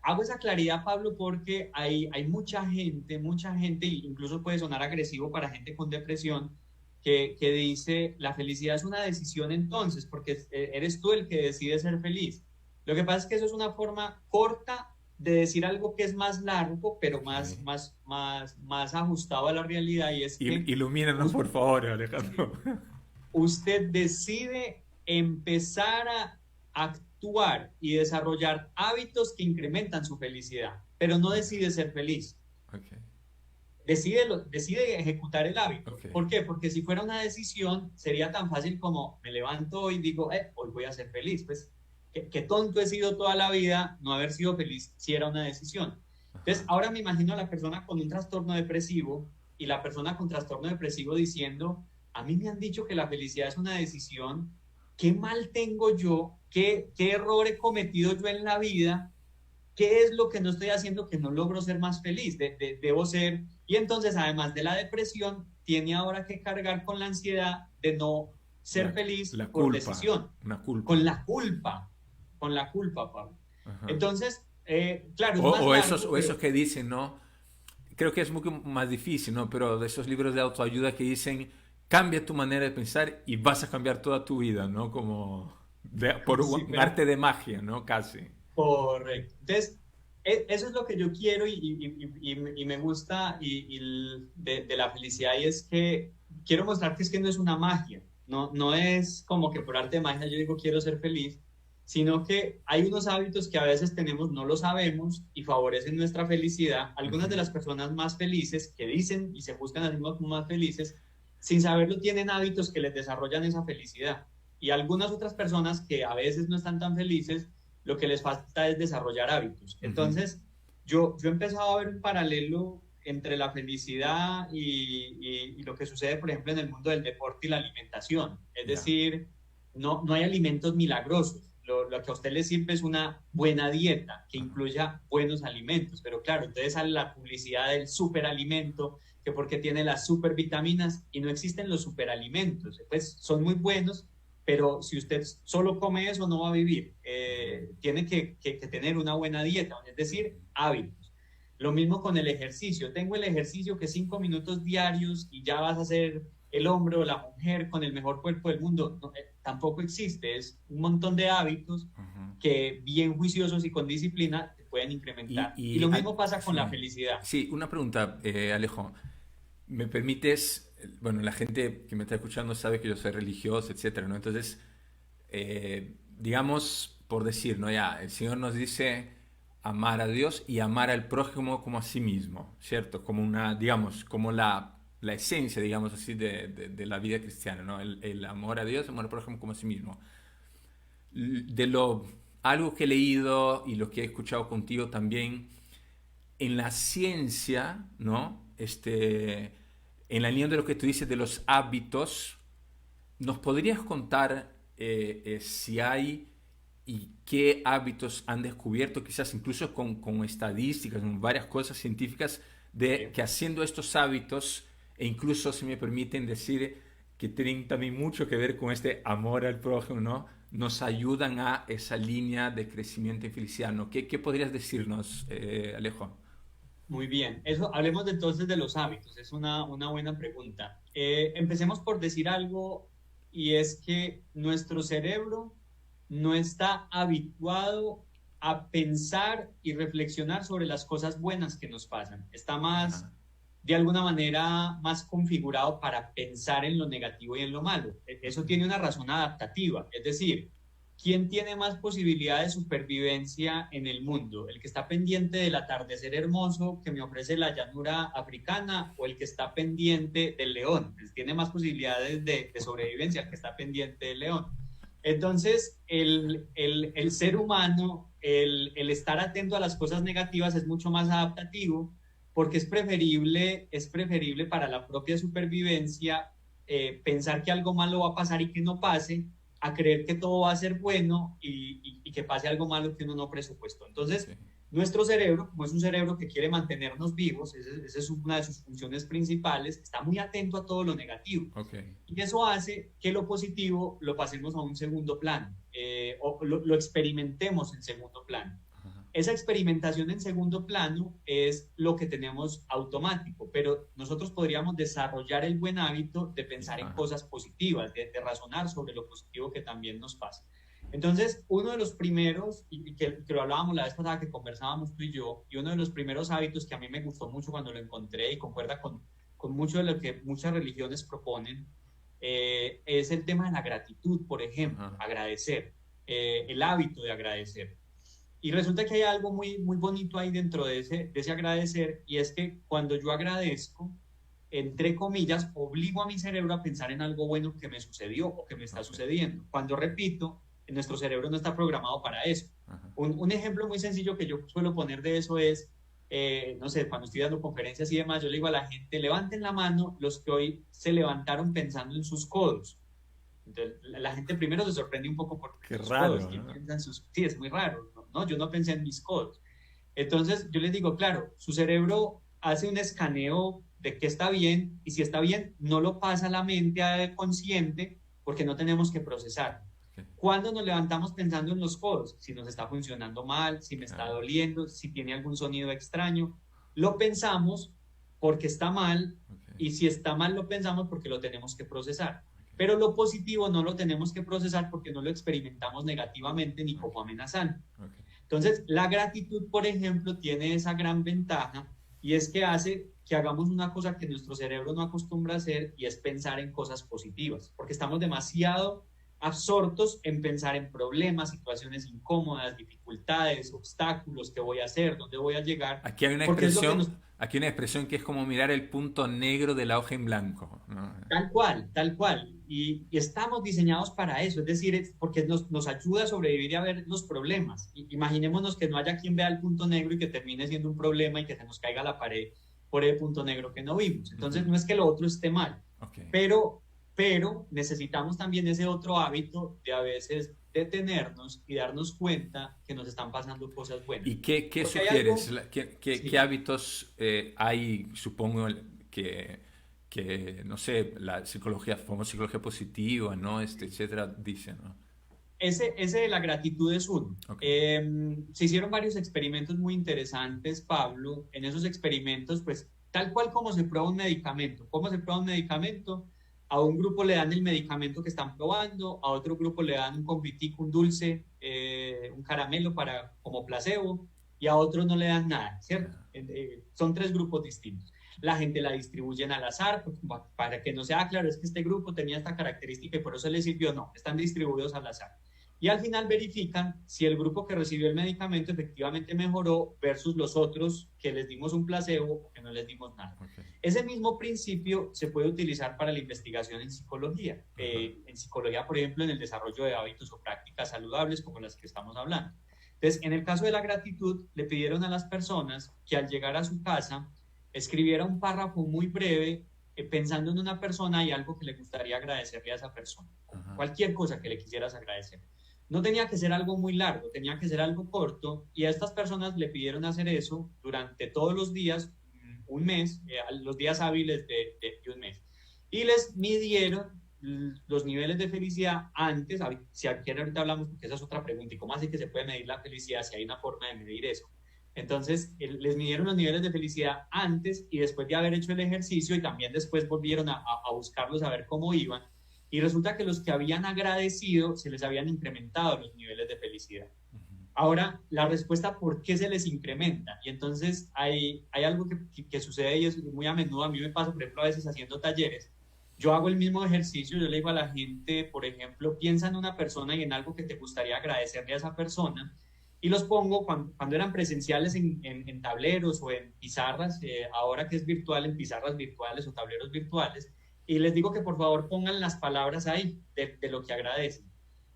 Hago esa claridad, Pablo, porque hay mucha gente, incluso puede sonar agresivo para gente con depresión, que dice, la felicidad es una decisión entonces, porque eres tú el que decide ser feliz. Lo que pasa es que eso es una forma corta de decir algo que es más largo, pero Ok. más ajustado a la realidad, y es que Ilumínanos, por favor, Alejandro. usted decide empezar a actuar y desarrollar hábitos que incrementan su felicidad, pero no Ya. decide ser feliz. Ok, Decide ejecutar el hábito. ok. ¿Por qué? Porque si fuera una decisión, sería tan fácil como me levanto y digo, hoy voy a ser feliz. Pues, qué tonto he sido toda la vida no haber sido feliz si era una decisión. Entonces, Ajá. ahora me imagino a la persona con un trastorno depresivo y la persona con trastorno depresivo diciendo, a mí me han dicho que la felicidad es una decisión, ¿qué mal tengo yo? ¿Qué error he cometido yo en la vida? ¿Qué es lo que no estoy haciendo que no logro ser más feliz? Debo ser. Y entonces, además de la depresión, tiene ahora que cargar con la ansiedad de no ser La, feliz la por culpa, decisión, una culpa. con la culpa, Pablo. Ajá. Entonces, claro, es más largo, O esos pero que dicen, ¿no? Creo que es mucho más difícil, ¿no? Pero de esos libros de autoayuda que dicen, cambia tu manera de pensar y vas a cambiar toda tu vida, ¿no? Como por sí, un arte de magia, ¿no? Casi. correcto. Entonces, eso es lo que yo quiero y me gusta de la felicidad, y es que quiero mostrar que es que no es una magia, no es como que por arte de magia yo digo quiero ser feliz, sino que hay unos hábitos que a veces tenemos, no lo sabemos y favorecen nuestra felicidad. Algunas de Ujú. las personas más felices que dicen y se buscan a sí mismos como más felices sin saberlo tienen hábitos que les desarrollan esa felicidad. Y algunas otras personas que a veces no están tan felices, lo que les falta es desarrollar hábitos. Entonces, yo he empezado a ver un paralelo entre la felicidad y lo que sucede, por ejemplo, en el mundo del deporte y la alimentación. Es decir, no hay alimentos milagrosos. Lo que a usted le sirve es una buena dieta que incluya buenos alimentos. Pero claro, entonces sale la publicidad del superalimento, que porque tiene las supervitaminas, y no existen los superalimentos. Pues son muy buenos, pero si usted solo come eso no va a vivir. Tiene que tener una buena dieta, es decir, hábitos. Lo mismo con el ejercicio. Tengo el ejercicio que 5 minutos diarios y ya vas a ser el hombre o la mujer con el mejor cuerpo del mundo. No, tampoco existe. Es un montón de hábitos que bien juiciosos y con disciplina te pueden incrementar. Y lo mismo pasa con la felicidad. Sí, una pregunta, Alejo. ¿Me permites? Bueno, la gente que me está escuchando sabe que yo soy religioso, etcétera, ¿no? Entonces, digamos, por decir, ¿no? Ya, el Señor nos dice amar a Dios y amar al prójimo como a sí mismo, ¿cierto? Como una, digamos, como la esencia, digamos así, de la vida cristiana, ¿no? El amor a Dios, amor al prójimo como a sí mismo. Algo que he leído y lo que he escuchado contigo también, en la ciencia, ¿no? En la línea de lo que tú dices de los hábitos, ¿nos podrías contar si hay y qué hábitos han descubierto, quizás incluso con estadísticas, con varias cosas científicas, de que haciendo estos hábitos, e incluso, si me permiten decir, que tienen también mucho que ver con este amor al prójimo, ¿no? Nos ayudan a esa línea de crecimiento y felicidad, ¿no? ¿Qué podrías decirnos, Alejo? Muy bien, hablemos entonces de los hábitos, es una buena pregunta. Empecemos por decir algo, y es que nuestro cerebro no está habituado a pensar y reflexionar sobre las cosas buenas que nos pasan. Está más, de alguna manera, más configurado para pensar en lo negativo y en lo malo. Eso tiene una razón adaptativa, es decir, ¿quién tiene más posibilidad de supervivencia en el mundo? ¿El que está pendiente del atardecer hermoso que me ofrece la llanura africana o el que está pendiente del león? Pues tiene más posibilidades de sobrevivencia el que está pendiente del león. Entonces, el ser humano, el estar atento a las cosas negativas es mucho más adaptativo, porque es preferible para la propia supervivencia pensar que algo malo va a pasar y que no pase, a creer que todo va a ser bueno y que pase algo malo que uno no presupuestó. Entonces, nuestro cerebro, como es un cerebro que quiere mantenernos vivos, esa es una de sus funciones principales, está muy atento a todo lo negativo. Y eso hace que lo positivo lo pasemos a un segundo plano, o lo experimentemos en segundo plano. Esa experimentación en segundo plano es lo que tenemos automático, pero nosotros podríamos desarrollar el buen hábito de pensar en cosas positivas, de razonar sobre lo positivo que también nos pasa. Entonces, uno de los primeros, y que lo hablábamos la vez pasada que conversábamos tú y yo, y uno de los primeros hábitos que a mí me gustó mucho cuando lo encontré y concuerda con mucho de lo que muchas religiones proponen, es el tema de la gratitud, por ejemplo, agradecer, el hábito de agradecer. Y resulta que hay algo muy, muy bonito ahí dentro de ese agradecer, y es que cuando yo agradezco, entre comillas, obligo a mi cerebro a pensar en algo bueno que me sucedió o que me está sucediendo. Cuando repito, nuestro cerebro no está programado para eso. Un ejemplo muy sencillo que yo suelo poner de eso es, no sé, cuando estoy dando conferencias y demás, yo le digo a la gente, levanten la mano los que hoy se levantaron pensando en sus codos. Entonces, la gente primero se sorprende un poco porque qué raro, codos, ¿no? Sí, es muy raro, ¿no? Yo no pensé en mis codos. Entonces yo les digo, claro, su cerebro hace un escaneo de qué está bien, y si está bien, no lo pasa a la mente consciente, porque no tenemos que procesar. ¿Cuándo nos levantamos pensando en los codos? Si nos está funcionando mal, si me está doliendo, si tiene algún sonido extraño. Lo pensamos porque está mal, y si está mal lo pensamos porque lo tenemos que procesar. Pero lo positivo no lo tenemos que procesar porque no lo experimentamos negativamente ni como amenazante. Entonces, la gratitud, por ejemplo, tiene esa gran ventaja, y es que hace que hagamos una cosa que nuestro cerebro no acostumbra a hacer, y es pensar en cosas positivas, porque estamos demasiado absortos en pensar en problemas, situaciones incómodas, dificultades, obstáculos, qué voy a hacer, dónde voy a llegar. Aquí hay una expresión que es como mirar el punto negro de la hoja en blanco. ¿no? Tal cual, tal cual. Y estamos diseñados para eso, es decir, porque nos ayuda a sobrevivir y a ver los problemas. Imaginémonos que no haya quien vea el punto negro y que termine siendo un problema y que se nos caiga la pared por el punto negro que no vimos. Entonces, no es que lo otro esté mal, Okay. pero necesitamos también ese otro hábito de a veces detenernos y darnos cuenta que nos están pasando cosas buenas. ¿Y qué Porque hay sugieres? algo, sí. ¿Qué hábitos hay, supongo, no sé, la psicología, famosa psicología positiva, ¿no? Etcétera, dice, ¿no? Ese de la gratitud es uno. Ok. Se hicieron varios experimentos muy interesantes, Pablo. En esos experimentos, pues, tal cual como se prueba un medicamento. ¿Cómo se prueba un medicamento? A un grupo le dan el medicamento que están probando, a otro grupo le dan un confitico, un dulce, un caramelo como placebo, y a otros no le dan nada, ¿cierto? Son tres grupos distintos. La gente la distribuyen al azar, pues, para que no sea claro, es que este grupo tenía esta característica y por eso le sirvió. No, están distribuidos al azar. Y al final verifican si el grupo que recibió el medicamento efectivamente mejoró versus los otros que les dimos un placebo o que no les dimos nada. Okay. Ese mismo principio se puede utilizar para la investigación en psicología. En psicología, por ejemplo, en el desarrollo de hábitos o prácticas saludables como las que estamos hablando. Entonces, en el caso de la gratitud, le pidieron a las personas que al llegar a su casa escribiera un párrafo muy breve pensando en una persona y algo que le gustaría agradecerle a esa persona. Cualquier cosa que le quisieras agradecer. No tenía que ser algo muy largo, tenía que ser algo corto, y a estas personas le pidieron hacer eso durante todos los días, un mes, los días hábiles de un mes. Y les midieron los niveles de felicidad antes, si quieren ahorita hablamos, porque esa es otra pregunta, ¿y cómo así que se puede medir la felicidad si hay una forma de medir eso? Entonces, les midieron los niveles de felicidad antes y después de haber hecho el ejercicio, y también después volvieron a buscarlos a ver cómo iban. Y resulta que los que habían agradecido se les habían incrementado los niveles de felicidad. Ahora, la respuesta, ¿por qué se les incrementa? Y entonces hay algo que sucede y es muy a menudo. A mí me pasa, por ejemplo, a veces haciendo talleres. Yo hago el mismo ejercicio, yo le digo a la gente, por ejemplo, piensa en una persona y en algo que te gustaría agradecerle a esa persona, y los pongo cuando eran presenciales en tableros o en pizarras, ahora que es virtual, en pizarras virtuales o tableros virtuales, y les digo que por favor pongan las palabras ahí de lo que agradecen.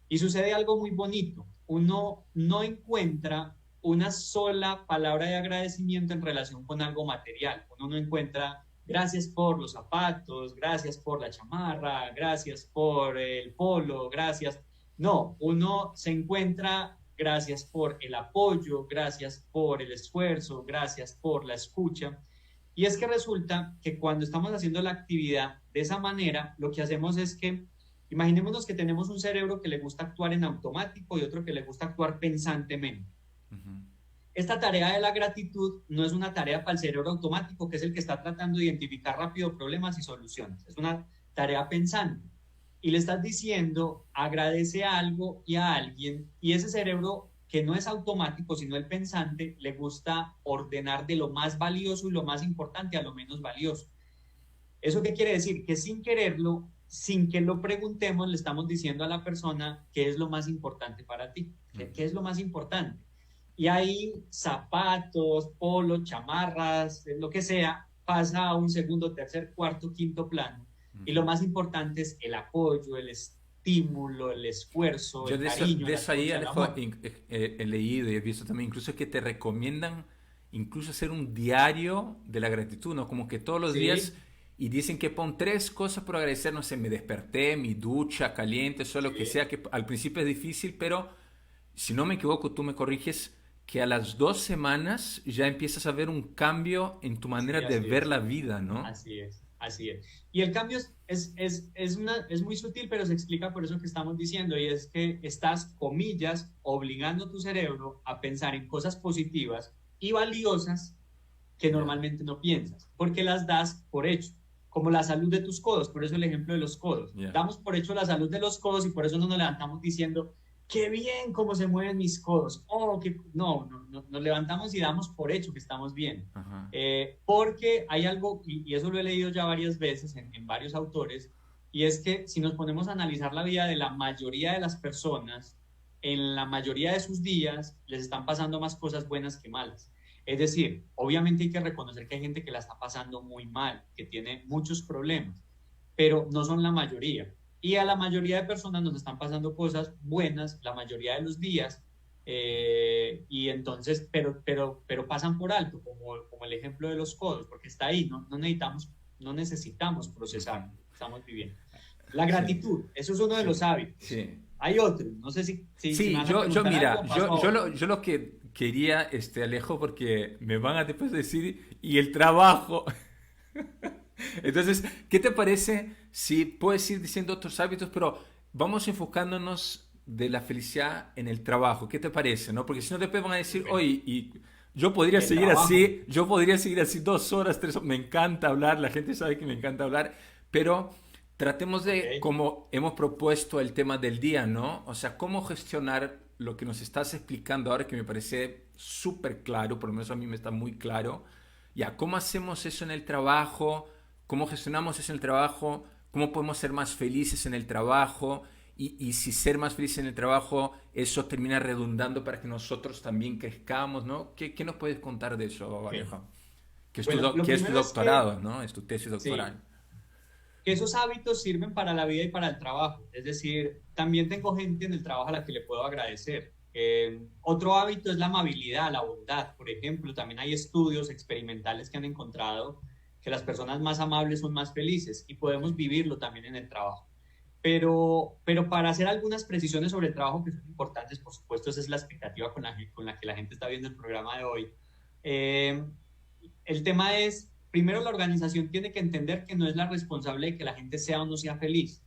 Y sucede algo muy bonito. Uno no encuentra una sola palabra de agradecimiento en relación con algo material. Uno no encuentra gracias por los zapatos, gracias por la chamarra, gracias por el polo, gracias. No, uno se encuentra gracias por el apoyo, gracias por el esfuerzo, gracias por la escucha. Y es que resulta que cuando estamos haciendo la actividad de esa manera, lo que hacemos es que, imaginémonos que tenemos un cerebro que le gusta actuar en automático y otro que le gusta actuar pensantemente. Esta tarea de la gratitud no es una tarea para el cerebro automático, que es el que está tratando de identificar rápido problemas y soluciones. Es una tarea pensante. Y le estás diciendo, agradece a algo y a alguien, y ese cerebro que no es automático, sino el pensante, le gusta ordenar de lo más valioso y lo más importante a lo menos valioso. ¿Eso qué quiere decir? Que sin quererlo, sin que lo preguntemos, le estamos diciendo a la persona qué es lo más importante para ti, qué es lo más importante. Y ahí zapatos, polos, chamarras, lo que sea, pasa a un segundo, tercer, cuarto, quinto plano. Y lo más importante es el apoyo, el estímulo, el esfuerzo, Yo el de cariño, de eso ahí, el Alejo, amor. he leído y he visto también incluso que te recomiendan incluso hacer un diario de la gratitud, ¿no? Como que todos los días, Sí, y dicen que pon tres cosas por agradecer, no sé, me desperté, mi ducha caliente, eso lo que sí, sea, que al principio es difícil, pero si no me equivoco, tú me corriges, que a las 2 semanas ya empiezas a ver un cambio en tu manera sí, de así ver es. la vida, ¿no? Así es, así es. Y el cambio es muy sutil, pero se explica por eso que estamos diciendo, y es que estás, comillas, obligando a tu cerebro a pensar en cosas positivas y valiosas que Ya. normalmente no piensas, porque las das por hecho, como la salud de tus codos, por eso el ejemplo de los codos. Ya. Damos por hecho la salud de los codos y por eso no nos levantamos diciendo, qué bien cómo se mueven mis codos. Oh, que... no, nos levantamos y damos por hecho que estamos bien. Ajá. Porque hay algo, y eso lo he leído ya varias veces en varios autores, y es que si nos ponemos a analizar la vida de la mayoría de las personas, en la mayoría de sus días les están pasando más cosas buenas que malas. Es decir, obviamente hay que reconocer que hay gente que la está pasando muy mal, que tiene muchos problemas, pero no son la mayoría. Y a la mayoría de personas nos están pasando cosas buenas la mayoría de los días, y entonces, pero pasan por alto, como el ejemplo de los codos, porque está ahí, no necesitamos procesar, estamos viviendo. La gratitud, eso es uno de los hábitos. Sí. Hay otro, no sé si Sí, me vas a preguntar mira, algo, paso a otro. yo lo que quería, Alejo, porque me van a después decir, y el trabajo. Entonces, ¿qué te parece si puedes ir diciendo otros hábitos, pero vamos enfocándonos de la felicidad en el trabajo? ¿Qué te parece, no? Porque si no después van a decir, Perfecto. oye, y El trabajo, yo podría seguir así 2 horas, 3 horas, me encanta hablar, la gente sabe que me encanta hablar, pero tratemos de, ok. como hemos propuesto el tema del día, ¿no? O sea, cómo gestionar lo que nos estás explicando ahora, que me parece súper claro, por lo menos a mí me está muy claro. Ya, ¿cómo hacemos eso en el trabajo? ¿Cómo gestionamos eso en el trabajo? ¿Cómo podemos ser más felices en el trabajo? Y si ser más felices en el trabajo, eso termina redundando para que nosotros también crezcamos, ¿no? ¿Qué nos puedes contar de eso, Ok. Alejo? Bueno, lo Que es tu primero es que, doctorado, ¿no? Es tu tesis sí, doctoral. que esos hábitos sirven para la vida y para el trabajo. Es decir, también tengo gente en el trabajo a la que le puedo agradecer. Otro hábito es la amabilidad, la bondad. Por ejemplo, también hay estudios experimentales que han encontrado que las personas más amables son más felices y podemos vivirlo también en el trabajo. Pero para hacer algunas precisiones sobre el trabajo que son importantes, por supuesto, esa es la expectativa con la que la gente está viendo el programa de hoy. Eh, el tema es, primero la organización tiene que entender que no es la responsable de que la gente sea o no sea feliz,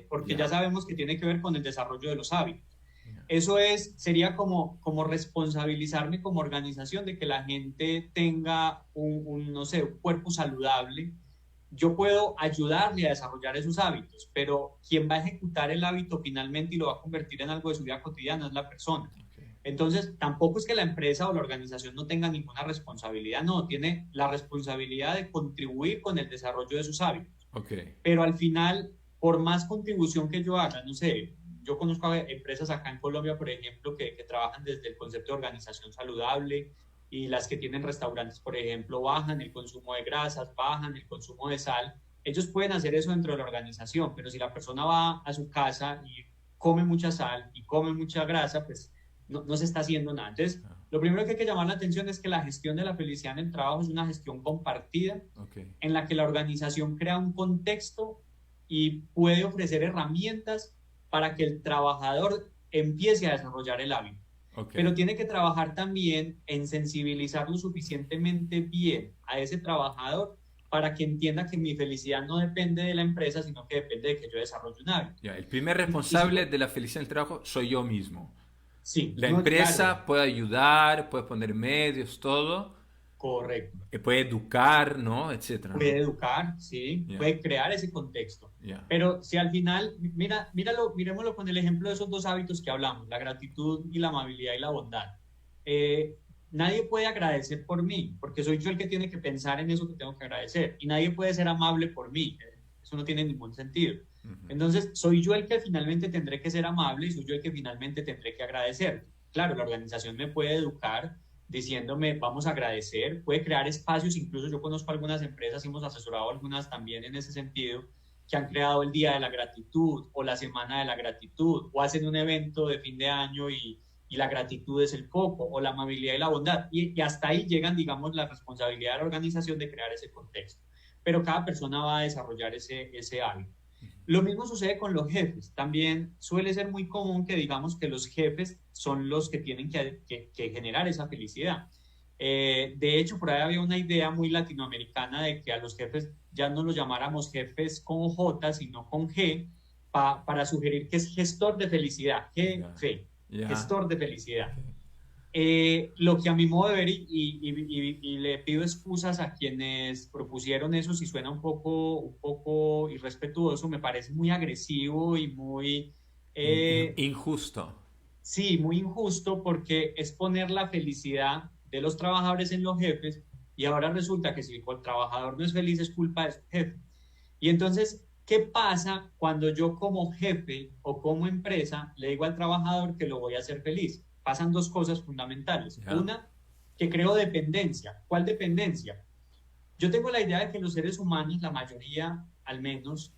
porque ya Ya. sabemos que tiene que ver con el desarrollo de los hábitos. Ya. Eso sería como responsabilizarme como organización de que la gente tenga no sé, un cuerpo saludable. Yo puedo ayudarle a desarrollar esos hábitos, pero quien va a ejecutar el hábito finalmente y lo va a convertir en algo de su vida cotidiana es la persona. Ok. Entonces, tampoco es que la empresa o la organización no tenga ninguna responsabilidad, no, tiene la responsabilidad de contribuir con el desarrollo de sus hábitos. Ok. Pero al final, por más contribución que yo haga, no sé, yo conozco a empresas acá en Colombia, por ejemplo, que trabajan desde el concepto de organización saludable, y las que tienen restaurantes, por ejemplo, bajan el consumo de grasas, bajan el consumo de sal. Ellos pueden hacer eso dentro de la organización, pero si la persona va a su casa y come mucha sal y come mucha grasa, pues no se está haciendo nada. Entonces, Ah, lo primero que hay que llamar la atención es que la gestión de la felicidad en el trabajo es una gestión compartida ok. en la que la organización crea un contexto y puede ofrecer herramientas para que el trabajador empiece a desarrollar el hábito. Ok. Pero tiene que trabajar también en sensibilizar lo suficientemente bien a ese trabajador para que entienda que mi felicidad no depende de la empresa, sino que depende de que yo desarrolle un hábito. Ya. El primer Y si responsable yo, de la felicidad en el trabajo soy yo mismo. sí, La no, claro, empresa puede ayudar, puede poner medios, todo, correcto. puede educar, ¿no? Etcétera, Puede ¿no? educar, sí, Ya. puede crear ese contexto. Ya. Pero si al final, miremoslo con el ejemplo de esos dos hábitos que hablamos, la gratitud y la amabilidad y la bondad. Eh, Nadie puede agradecer por mí, porque soy yo el que tiene que pensar en eso que tengo que agradecer, y nadie puede ser amable por mí. Eso no tiene ningún sentido. Ujú. Entonces, soy yo el que finalmente tendré que ser amable y soy yo el que finalmente tendré que agradecer. Claro, la organización me puede educar diciéndome vamos a agradecer, puede crear espacios, incluso yo conozco algunas empresas, hemos asesorado algunas también en ese sentido, que han creado el Día de la Gratitud o la Semana de la Gratitud, o hacen un evento de fin de año y la gratitud es el foco, o la amabilidad y la bondad, y hasta ahí llegan, digamos, la responsabilidad de la organización de crear ese contexto. Pero cada persona va a desarrollar ese hábito. Lo mismo sucede con los jefes. También suele ser muy común que digamos que los jefes son los que tienen que generar esa felicidad. De hecho, por ahí había una idea muy latinoamericana de que a los jefes ya no los llamáramos jefes con J, sino con G, para sugerir que es gestor de felicidad, Ya. jefe, Ya. gestor de felicidad. Ok. Lo que a mi modo de ver, y le pido excusas a quienes propusieron eso, si suena un poco irrespetuoso, me parece muy agresivo y muy, Injusto. sí, muy injusto, porque es poner la felicidad de los trabajadores en los jefes, y ahora resulta que si el trabajador no es feliz es culpa de su jefe. Y entonces, ¿qué pasa cuando yo como jefe o como empresa le digo al trabajador que lo voy a hacer feliz? Pasan dos cosas fundamentales. Ya. Una, que creo dependencia. ¿Cuál dependencia? Yo tengo la idea de que los seres humanos, la mayoría al menos,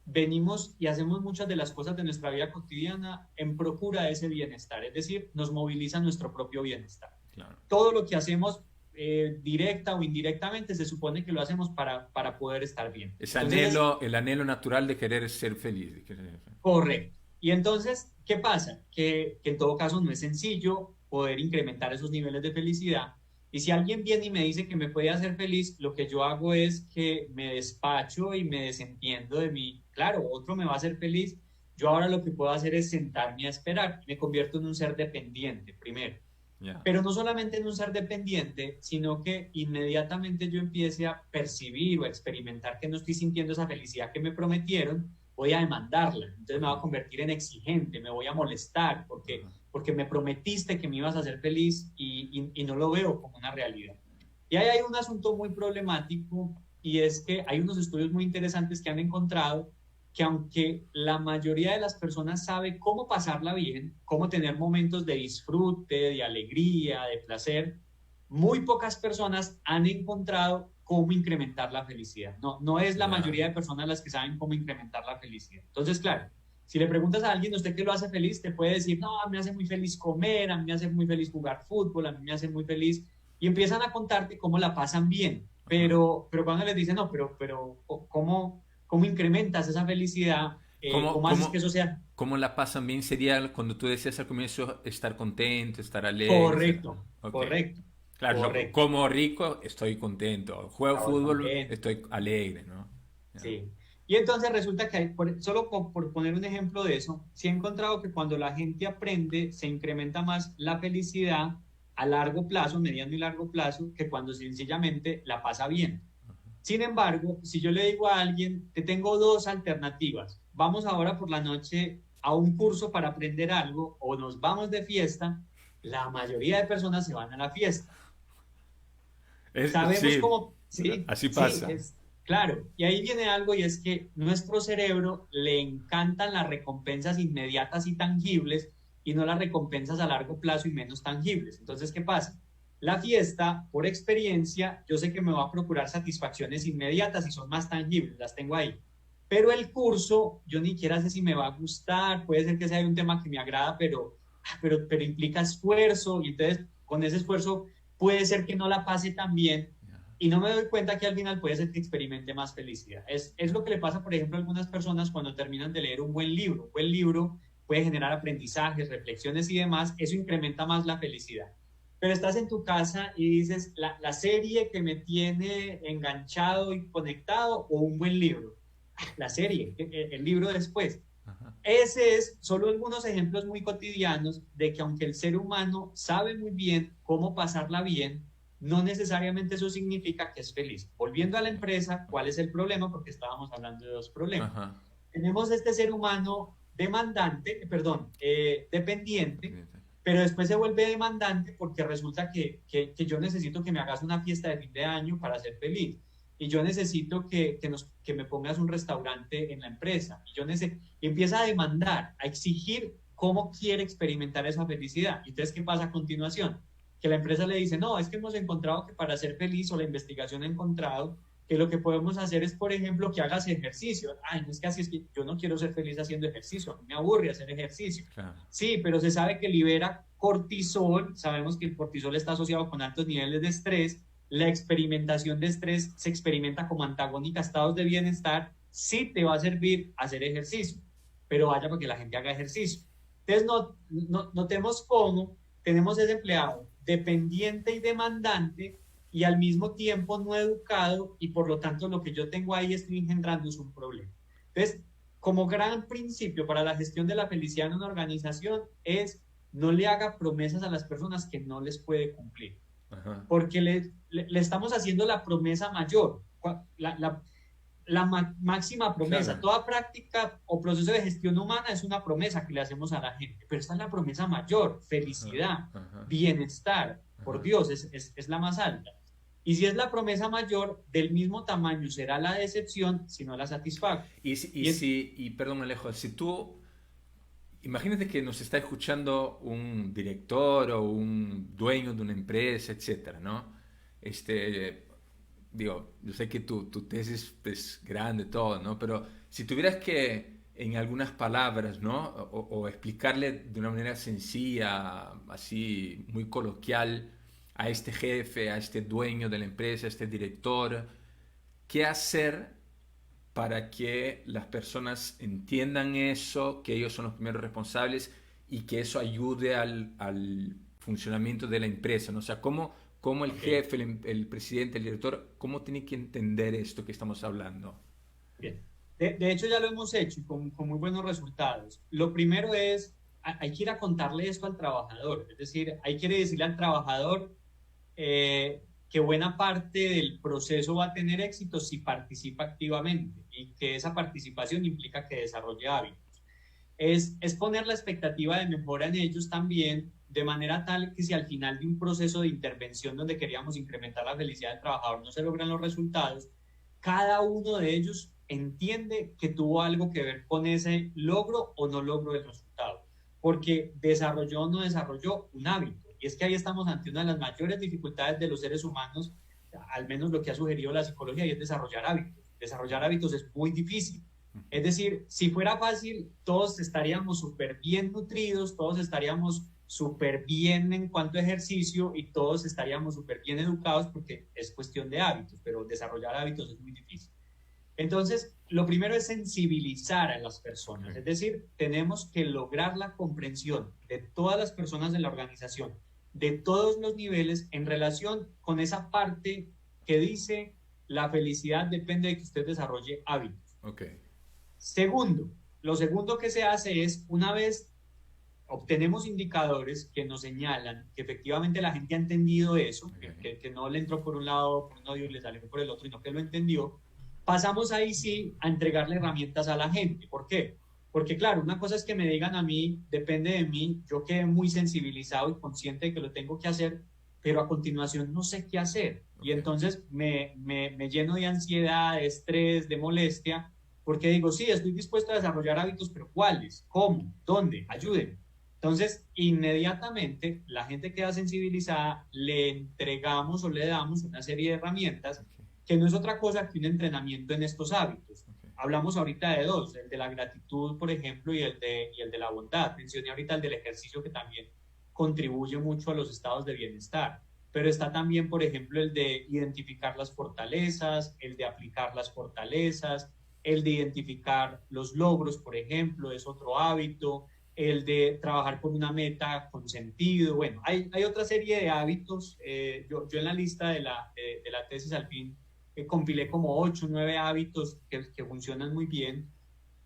venimos y hacemos muchas de las cosas de nuestra vida cotidiana en procura de ese bienestar, es decir, nos moviliza nuestro propio bienestar. Claro. Todo lo que hacemos directa o indirectamente se supone que lo hacemos para poder estar bien. Ese Entonces, anhelo, el anhelo natural de querer ser feliz. correcto. Y entonces, ¿qué pasa? Que en todo caso no es sencillo poder incrementar esos niveles de felicidad. Y si alguien viene y me dice que me puede hacer feliz, lo que yo hago es que me despacho y me desentiendo de mí. Claro, otro me va a hacer feliz. Yo ahora lo que puedo hacer es sentarme a esperar. Me convierto en un ser dependiente, primero. Yeah. Pero no solamente en un ser dependiente, sino que inmediatamente yo empiece a percibir o a experimentar que no estoy sintiendo esa felicidad que me prometieron, voy a demandarla. Entonces me voy a convertir en exigente, me voy a molestar porque me prometiste que me ibas a hacer feliz y no lo veo como una realidad. Y ahí hay un asunto muy problemático y es que hay unos estudios muy interesantes que han encontrado que aunque la mayoría de las personas sabe cómo pasarla bien, cómo tener momentos de disfrute, de alegría, de placer, muy pocas personas han encontrado cómo incrementar la felicidad. No es la mayoría de personas las que saben cómo incrementar la felicidad. Entonces, claro, si le preguntas a alguien, ¿usted qué lo hace feliz? Te puede decir, no, a mí me hace muy feliz comer, a mí me hace muy feliz jugar fútbol, a mí me hace muy feliz. Y empiezan a contarte cómo la pasan bien. Pero cuando les dicen, no, pero ¿cómo incrementas esa felicidad? ¿Cómo haces que eso sea? ¿Cómo la pasan bien? Sería cuando tú decías al comienzo estar contento, estar alegre. Correcto, Okay. correcto. Claro, correcto. como rico, estoy contento. Juego fútbol, También. estoy alegre, ¿no? Sí. Y entonces resulta que, solo por poner un ejemplo de eso, sí he encontrado que cuando la gente aprende, se incrementa más la felicidad a largo plazo, mediano y largo plazo, que cuando sencillamente la pasa bien. Sin embargo, si yo le digo a alguien, te tengo dos alternativas, vamos ahora por la noche a un curso para aprender algo o nos vamos de fiesta, la mayoría de personas se van a la fiesta. Sabemos sí, cómo, sí, así sí, pasa. es claro. Y ahí viene algo y es que nuestro cerebro le encantan las recompensas inmediatas y tangibles y no las recompensas a largo plazo y menos tangibles. Entonces, ¿qué pasa? La fiesta, por experiencia, yo sé que me va a procurar satisfacciones inmediatas y son más tangibles, las tengo ahí. Pero el curso, yo ni siquiera sé si me va a gustar, puede ser que sea un tema que me agrada, pero implica esfuerzo y entonces con ese esfuerzo puede ser que no la pase tan bien y no me doy cuenta que al final puede ser que experimente más felicidad. Es lo que le pasa, por ejemplo, a algunas personas cuando terminan de leer un buen libro. Un buen libro puede generar aprendizajes, reflexiones y demás, eso incrementa más la felicidad. Pero estás en tu casa y dices, la serie que me tiene enganchado y conectado o un buen libro. La serie, el libro después. Ese es solo algunos ejemplos muy cotidianos de que aunque el ser humano sabe muy bien cómo pasarla bien, no necesariamente eso significa que es feliz. Volviendo a la empresa, ¿cuál es el problema? Porque estábamos hablando de dos problemas. Tenemos este ser humano dependiente, pero después se vuelve demandante porque resulta que yo necesito que me hagas una fiesta de fin de año para ser feliz. Y yo necesito que me pongas un restaurante en la empresa. Y empieza a demandar, a exigir cómo quiere experimentar esa felicidad. Y entonces, ¿qué pasa a continuación? Que la empresa le dice, no, es que hemos encontrado que para ser feliz, o la investigación ha encontrado que lo que podemos hacer es, por ejemplo, que hagas ejercicio. Ay, no es que así, es que yo no quiero ser feliz haciendo ejercicio, a mí me aburre hacer ejercicio. Claro. Sí, pero se sabe que libera cortisol, sabemos que el cortisol está asociado con altos niveles de estrés, la experimentación de estrés se experimenta como antagónica a estados de bienestar, sí te va a servir hacer ejercicio, pero vaya para que la gente haga ejercicio. Entonces, notemos cómo tenemos ese empleado dependiente y demandante y al mismo tiempo no educado y por lo tanto lo que yo tengo ahí estoy engendrando es un problema. Entonces, como gran principio para la gestión de la felicidad en una organización es no le haga promesas a las personas que no les puede cumplir. Porque le estamos haciendo la promesa mayor, la máxima promesa. Claro. Toda práctica o proceso de gestión humana es una promesa que le hacemos a la gente, pero esta es la promesa mayor, felicidad, bienestar, por Dios, es la más alta. Y si es la promesa mayor, del mismo tamaño será la decepción si no la satisfago. Perdón, Alejo, si tú, imagínate que nos está escuchando un director o un dueño de una empresa, etcétera, ¿no? digo, yo sé que tu tesis es grande, todo, ¿no? Pero si tuvieras que, en algunas palabras, ¿no? O explicarle de una manera sencilla, así, muy coloquial, a este jefe, a este dueño de la empresa, a este director, ¿qué hacer para que las personas entiendan eso, que ellos son los primeros responsables y que eso ayude al funcionamiento de la empresa, ¿no? O sea, cómo el Ok, jefe, el presidente, el director, cómo tiene que entender esto que estamos hablando. bien. De hecho, ya lo hemos hecho y con muy buenos resultados. Lo primero es, hay que ir a contarle esto al trabajador. Es decir, hay que decirle al trabajador que buena parte del proceso va a tener éxito si participa activamente y que esa participación implica que desarrolle hábitos. Es poner la expectativa de mejora en ellos también, de manera tal que si al final de un proceso de intervención donde queríamos incrementar la felicidad del trabajador no se logran los resultados, cada uno de ellos entiende que tuvo algo que ver con ese logro o no logro del resultado, porque desarrolló o no desarrolló un hábito. Y es que ahí estamos ante una de las mayores dificultades de los seres humanos, al menos lo que ha sugerido la psicología, y es desarrollar hábitos. Desarrollar hábitos es muy difícil. Es decir, si fuera fácil, todos estaríamos súper bien nutridos, todos estaríamos súper bien en cuanto a ejercicio y todos estaríamos súper bien educados porque es cuestión de hábitos, pero desarrollar hábitos es muy difícil. Entonces, lo primero es sensibilizar a las personas, es decir, tenemos que lograr la comprensión de todas las personas de la organización, de todos los niveles, en relación con esa parte que dice la felicidad depende de que usted desarrolle hábitos. Ok, Segundo, lo segundo que se hace es, una vez obtenemos indicadores que nos señalan que efectivamente la gente ha entendido eso, ok. que no le entró por un lado, por un odio y le salió por el otro, sino que lo entendió, pasamos ahí sí a entregarle herramientas a la gente. ¿Por qué? Porque claro, una cosa es que me digan a mí, depende de mí, yo quedé muy sensibilizado y consciente de que lo tengo que hacer, pero a continuación no sé qué hacer. Y Ok. entonces me lleno de ansiedad, de estrés, de molestia, porque digo, sí, estoy dispuesto a desarrollar hábitos, pero ¿cuáles? ¿Cómo? ¿Dónde? Ayúdenme. Entonces, inmediatamente la gente queda sensibilizada, le entregamos o le damos una serie de herramientas Ok, que no es otra cosa que un entrenamiento en estos hábitos. ok. Hablamos ahorita de dos, el de la gratitud, por ejemplo, y el de la bondad. Mencioné ahorita el del ejercicio que también contribuye mucho a los estados de bienestar. Pero está también, por ejemplo, el de identificar las fortalezas, el de aplicar las fortalezas, el de identificar los logros, por ejemplo, es otro hábito, el de trabajar por una meta con sentido. Bueno, hay otra serie de hábitos. Yo en la lista de la tesis al fin compilé como 8 o 9 hábitos que funcionan muy bien.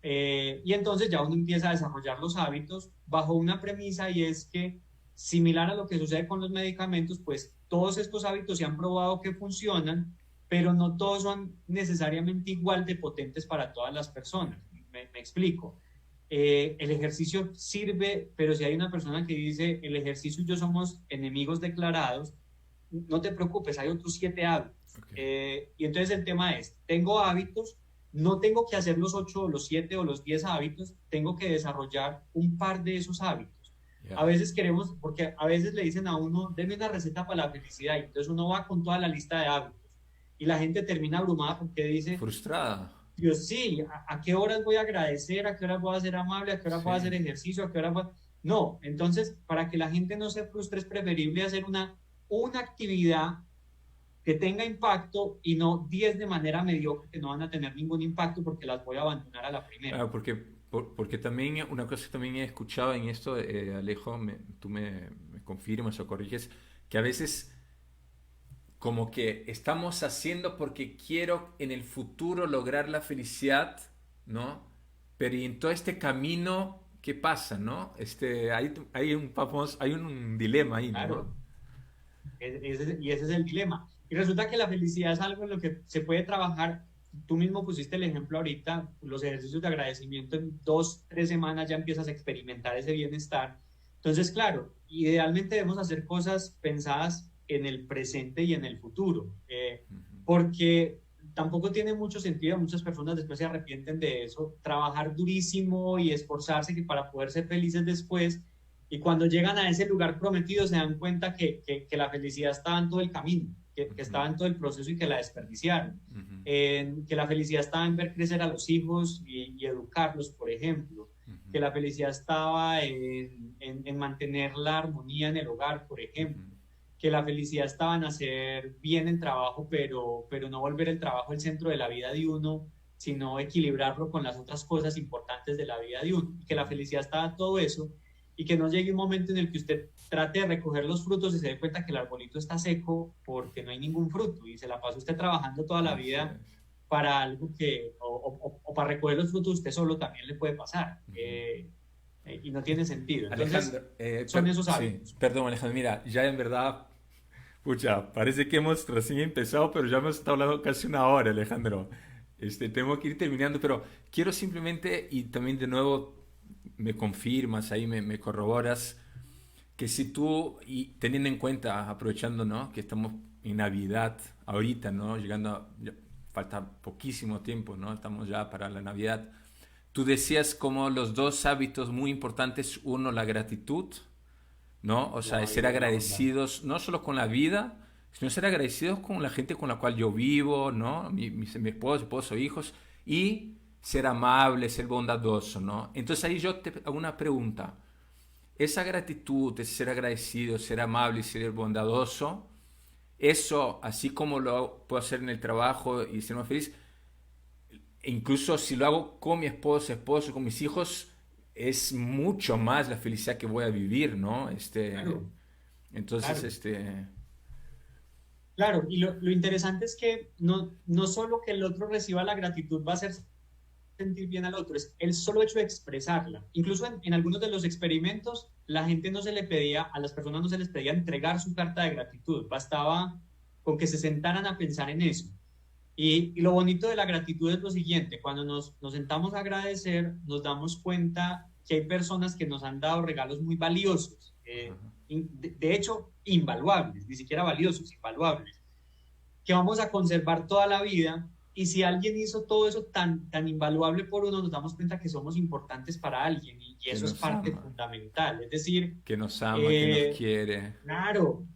Y entonces ya uno empieza a desarrollar los hábitos bajo una premisa y es que, similar a lo que sucede con los medicamentos, pues todos estos hábitos se han probado que funcionan, pero no todos son necesariamente igual de potentes para todas las personas. Me explico. El ejercicio sirve, pero si hay una persona que dice el ejercicio y yo somos enemigos declarados, no te preocupes, hay otros 7 hábitos. Ok. Y entonces el tema es, tengo hábitos, no tengo que hacer los 8 o los 7 o los 10 hábitos, tengo que desarrollar un par de esos hábitos. A Ya. veces queremos, porque a veces le dicen a uno, denme una receta para la felicidad, y entonces uno va con toda la lista de hábitos y la gente termina abrumada porque dice, Frustrada. Dios, sí, ¿a qué horas voy a agradecer? ¿A qué horas voy a ser amable? ¿A qué horas voy a hacer Sí. ejercicio? ¿A qué horas voy a... No, entonces, para que la gente no se frustre, es preferible hacer una actividad que tenga impacto y no 10 de manera mediocre que no van a tener ningún impacto porque las voy a abandonar a la primera. Claro, porque también una cosa que también he escuchado en esto, Alejo, tú me confirmas o corriges, que a veces como que estamos haciendo porque quiero en el futuro lograr la felicidad, ¿no? Pero y en todo este camino, ¿qué pasa, no? Hay un dilema ahí, ¿no? Claro, y ese es el dilema. Y resulta que la felicidad es algo en lo que se puede trabajar. Tú mismo pusiste el ejemplo ahorita, los ejercicios de agradecimiento en 2, 3 semanas ya empiezas a experimentar ese bienestar. Entonces, claro, idealmente debemos hacer cosas pensadas en el presente y en el futuro, Ujú. porque tampoco tiene mucho sentido, muchas personas después se arrepienten de eso, trabajar durísimo y esforzarse que para poder ser felices después, y cuando llegan a ese lugar prometido se dan cuenta que la felicidad está en todo el camino, que estaba en todo el proceso y que la desperdiciaron. Ujú, Que la felicidad estaba en ver crecer a los hijos y educarlos, por ejemplo. ujú, Que la felicidad estaba en mantener la armonía en el hogar, por ujú, ejemplo. Que la felicidad estaba en hacer bien el trabajo, pero no volver el trabajo el centro de la vida de uno, sino equilibrarlo con las otras cosas importantes de la vida de uno. Y que la ujú. felicidad estaba en todo eso, y que no llegue un momento en el que usted trate de recoger los frutos y se dé cuenta que el arbolito está seco porque no hay ningún fruto y se la pasa usted trabajando toda la Así vida es. para algo que, o para recoger los frutos usted solo también le puede pasar, Ujú. y no tiene sentido. Entonces, Alejandro, son esos sí, hábitos. perdón Alejandro, mira, ya en verdad, pucha, parece que hemos recién empezado, pero ya hemos estado hablando casi una hora, Alejandro. Tengo que ir terminando, pero quiero simplemente, y también de nuevo me confirmas, ahí me corroboras, que si tú, y teniendo en cuenta, aprovechando, ¿no? Que estamos en Navidad ahorita, ¿no? Falta poquísimo tiempo, ¿no? Estamos ya para la Navidad. Tú decías como los dos hábitos muy importantes, uno, la gratitud, ¿no? O sea, La ser vida y la bondad. agradecidos no solo con la vida, sino ser agradecidos con la gente con la cual yo vivo, ¿no? Mi esposo, hijos, y ser amable, ser bondadoso, ¿no? Entonces ahí yo te hago una pregunta. Esa gratitud, ese ser agradecido, ser amable y ser bondadoso, eso, así como lo puedo hacer en el trabajo y ser más feliz, e incluso si lo hago con mi esposo, con mis hijos, es mucho más la felicidad que voy a vivir, ¿no? Claro, Entonces, claro. Claro, y lo interesante es que no solo que el otro reciba la gratitud va a hacer sentir bien al otro, es el solo hecho de expresarla. Incluso en algunos de los experimentos, la gente no se le pedía, a las personas no se les pedía entregar su carta de gratitud, bastaba con que se sentaran a pensar en eso. Y lo bonito de la gratitud es lo siguiente, cuando nos sentamos a agradecer, nos damos cuenta que hay personas que nos han dado regalos muy valiosos, de hecho, invaluables, ni siquiera valiosos, invaluables, que vamos a conservar toda la vida. Y si alguien hizo todo eso tan invaluable por uno, nos damos cuenta que somos importantes para alguien y que eso es nos parte ama, fundamental. Es decir, que nos ama, que nos eh, quiere. claro,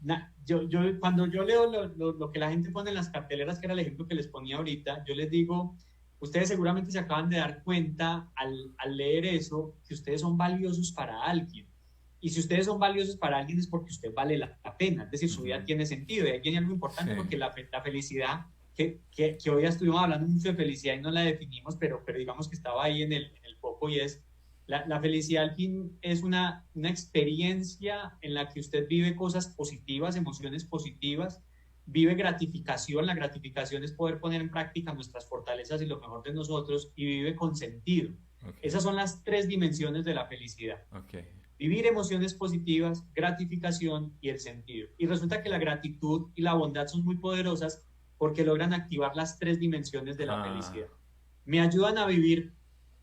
cuando yo leo lo que la gente pone en las carteleras, que era el ejemplo que les ponía ahorita, yo les digo, ustedes seguramente se acaban de dar cuenta al leer eso, que ustedes son valiosos para alguien. Y si ustedes son valiosos para alguien es porque usted vale la pena, es decir, su vida Ujú. tiene sentido. Y aquí hay algo Sí, importante porque la felicidad, que hoy estuvimos hablando mucho de felicidad y no la definimos, pero digamos que estaba ahí en el foco y es la felicidad al fin es una experiencia en la que usted vive cosas positivas, emociones positivas, vive gratificación. La gratificación es poder poner en práctica nuestras fortalezas y lo mejor de nosotros y vive con sentido. ok, Esas son las tres dimensiones de la felicidad. ok. Vivir emociones positivas, gratificación y el sentido. Y resulta que la gratitud y la bondad son muy poderosas porque logran activar las tres dimensiones de la Ah, felicidad. Me ayudan a vivir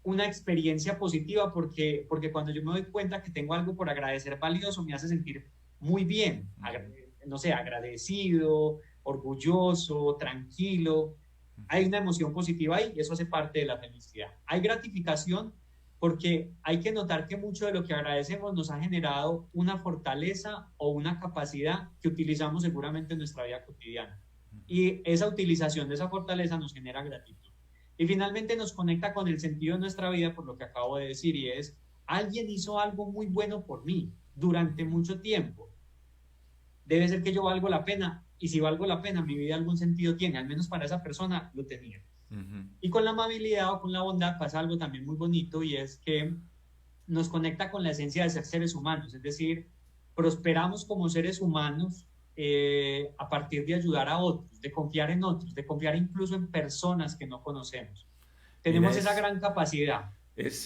una experiencia positiva porque cuando yo me doy cuenta que tengo algo por agradecer valioso, me hace sentir muy bien, ujú, no sé, agradecido, orgulloso, tranquilo. Hay una emoción positiva ahí y eso hace parte de la felicidad. Hay gratificación porque hay que notar que mucho de lo que agradecemos nos ha generado una fortaleza o una capacidad que utilizamos seguramente en nuestra vida cotidiana. Y esa utilización de esa fortaleza nos genera gratitud. Y finalmente nos conecta con el sentido de nuestra vida, por lo que acabo de decir, y es, alguien hizo algo muy bueno por mí durante ujú, mucho tiempo. Debe ser que yo valgo la pena, y si valgo la pena, mi vida algún sentido tiene, al menos para esa persona lo tenía. ujú. Y con la amabilidad o con la bondad pasa algo también muy bonito y es que nos conecta con la esencia de ser seres humanos, es decir, prosperamos como seres humanos a partir de ayudar a otros, de confiar en otros, de confiar incluso en personas que no conocemos. Mira, Tenemos esa gran capacidad.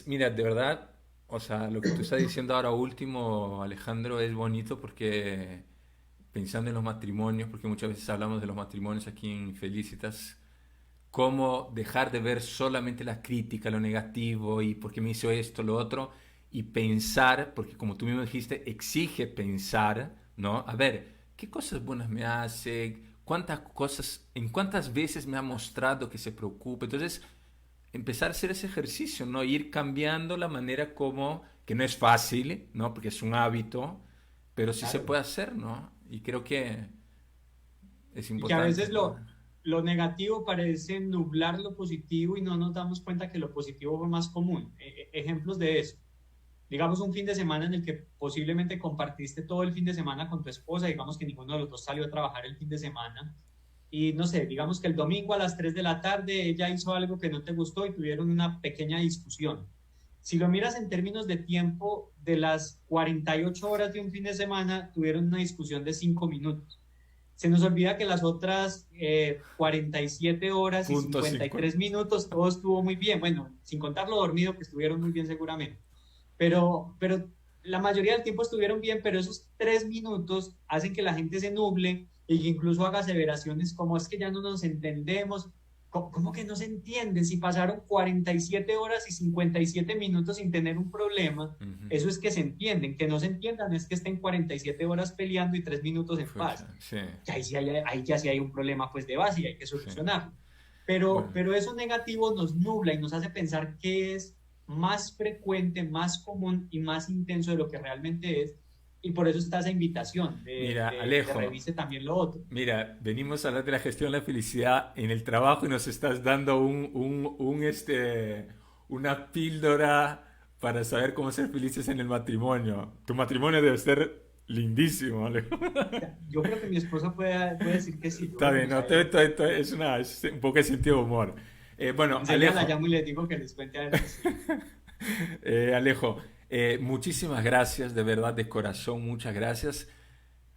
mira, de verdad, o sea, lo que tú estás diciendo ahora último, Alejandro, es bonito porque pensando en los matrimonios, porque muchas veces hablamos de los matrimonios aquí en Felicitas, cómo dejar de ver solamente la crítica, lo negativo y por qué me hizo esto, lo otro, y pensar, porque como tú mismo dijiste, exige pensar, ¿no? A ver, ¿qué cosas buenas me hace? ¿Cuántas cosas, en cuántas veces me ha mostrado que se preocupa? Entonces, empezar a hacer ese ejercicio, ¿no? Ir cambiando la manera como, que no es fácil, ¿no? Porque es un hábito, pero sí se Claro, puede hacer, ¿no? Y creo que es Y que a importante, veces ¿no? lo negativo parece nublar lo positivo y no nos damos cuenta que lo positivo fue más común. Ejemplos de eso. Digamos un fin de semana en el que posiblemente compartiste todo el fin de semana con tu esposa, digamos que ninguno de los dos salió a trabajar el fin de semana y no sé, digamos que el domingo a las 3 de la tarde ella hizo algo que no te gustó y tuvieron una pequeña discusión. Si lo miras en términos de tiempo, de las 48 horas de un fin de semana, tuvieron una discusión de 5 minutos. Se nos olvida que las otras 47 horas y Punto 53 50. minutos todo estuvo muy bien. Bueno, sin contar lo dormido, que estuvieron muy bien seguramente. Pero la mayoría del tiempo estuvieron bien, pero esos 3 minutos hacen que la gente se nuble y que incluso haga aseveraciones como es que ya no nos entendemos. ¿Cómo que no se entienden? Si pasaron 47 horas y 57 minutos sin tener un problema, Ujú. eso es que se entienden. Que no se entiendan es que estén 47 horas peleando y 3 minutos en paz. Pucha, sí, Y ahí ya sí hay un problema pues de base y hay que sí. solucionarlo. Bueno, Pero eso negativo nos nubla y nos hace pensar qué es más frecuente, más común y más intenso de lo que realmente es. Y por eso está esa invitación mira, de Alejo, revise también lo otro. mira, venimos a hablar de la gestión de la felicidad en el trabajo y nos estás dando una píldora para saber cómo ser felices en el matrimonio. Tu matrimonio debe ser lindísimo, Alejo. Yo creo que mi esposa puede decir que sí. Yo Está creo que bien, nos ¿no? ha ido bien. Es un poco de sentido de humor. Bueno, Enseguida la Alejo, llamo y le digo que les cuente a ver que sí. Alejo, muchísimas gracias, de verdad, de corazón, muchas gracias.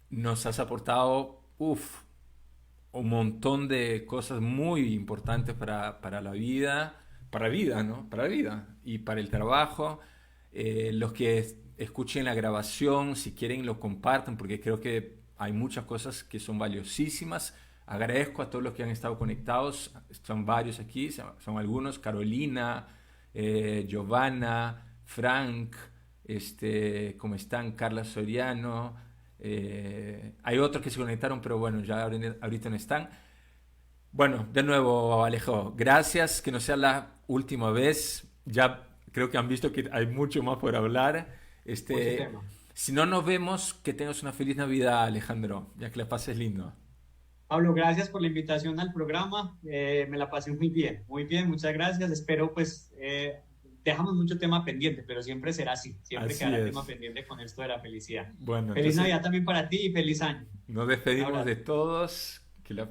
Nos has aportado, un montón de cosas muy importantes para la vida, ¿no? Para la vida y para el trabajo. Los que escuchen la grabación, si quieren, lo compartan, porque creo que hay muchas cosas que son valiosísimas. Agradezco a todos los que han estado conectados, son varios aquí, son algunos, Carolina, Giovanna, Frank, ¿cómo están? Carla Soriano, hay otros que se conectaron, pero bueno, ya ahorita no están. Bueno, de nuevo, Alejo, gracias, que no sea la última vez. Ya creo que han visto que hay mucho más por hablar. Mucho tema. Si no nos vemos, que tengas una feliz Navidad, Alejandro, ya que la pases lindo. Pablo, gracias por la invitación al programa. Me la pasé muy bien, muchas gracias. Espero, pues, dejamos mucho tema pendiente, pero siempre será así. Siempre Así quedará tema es. pendiente con esto de la felicidad. Bueno, Feliz entonces Navidad también para ti y feliz año. nos Un despedimos de abrazo. todos. Que la,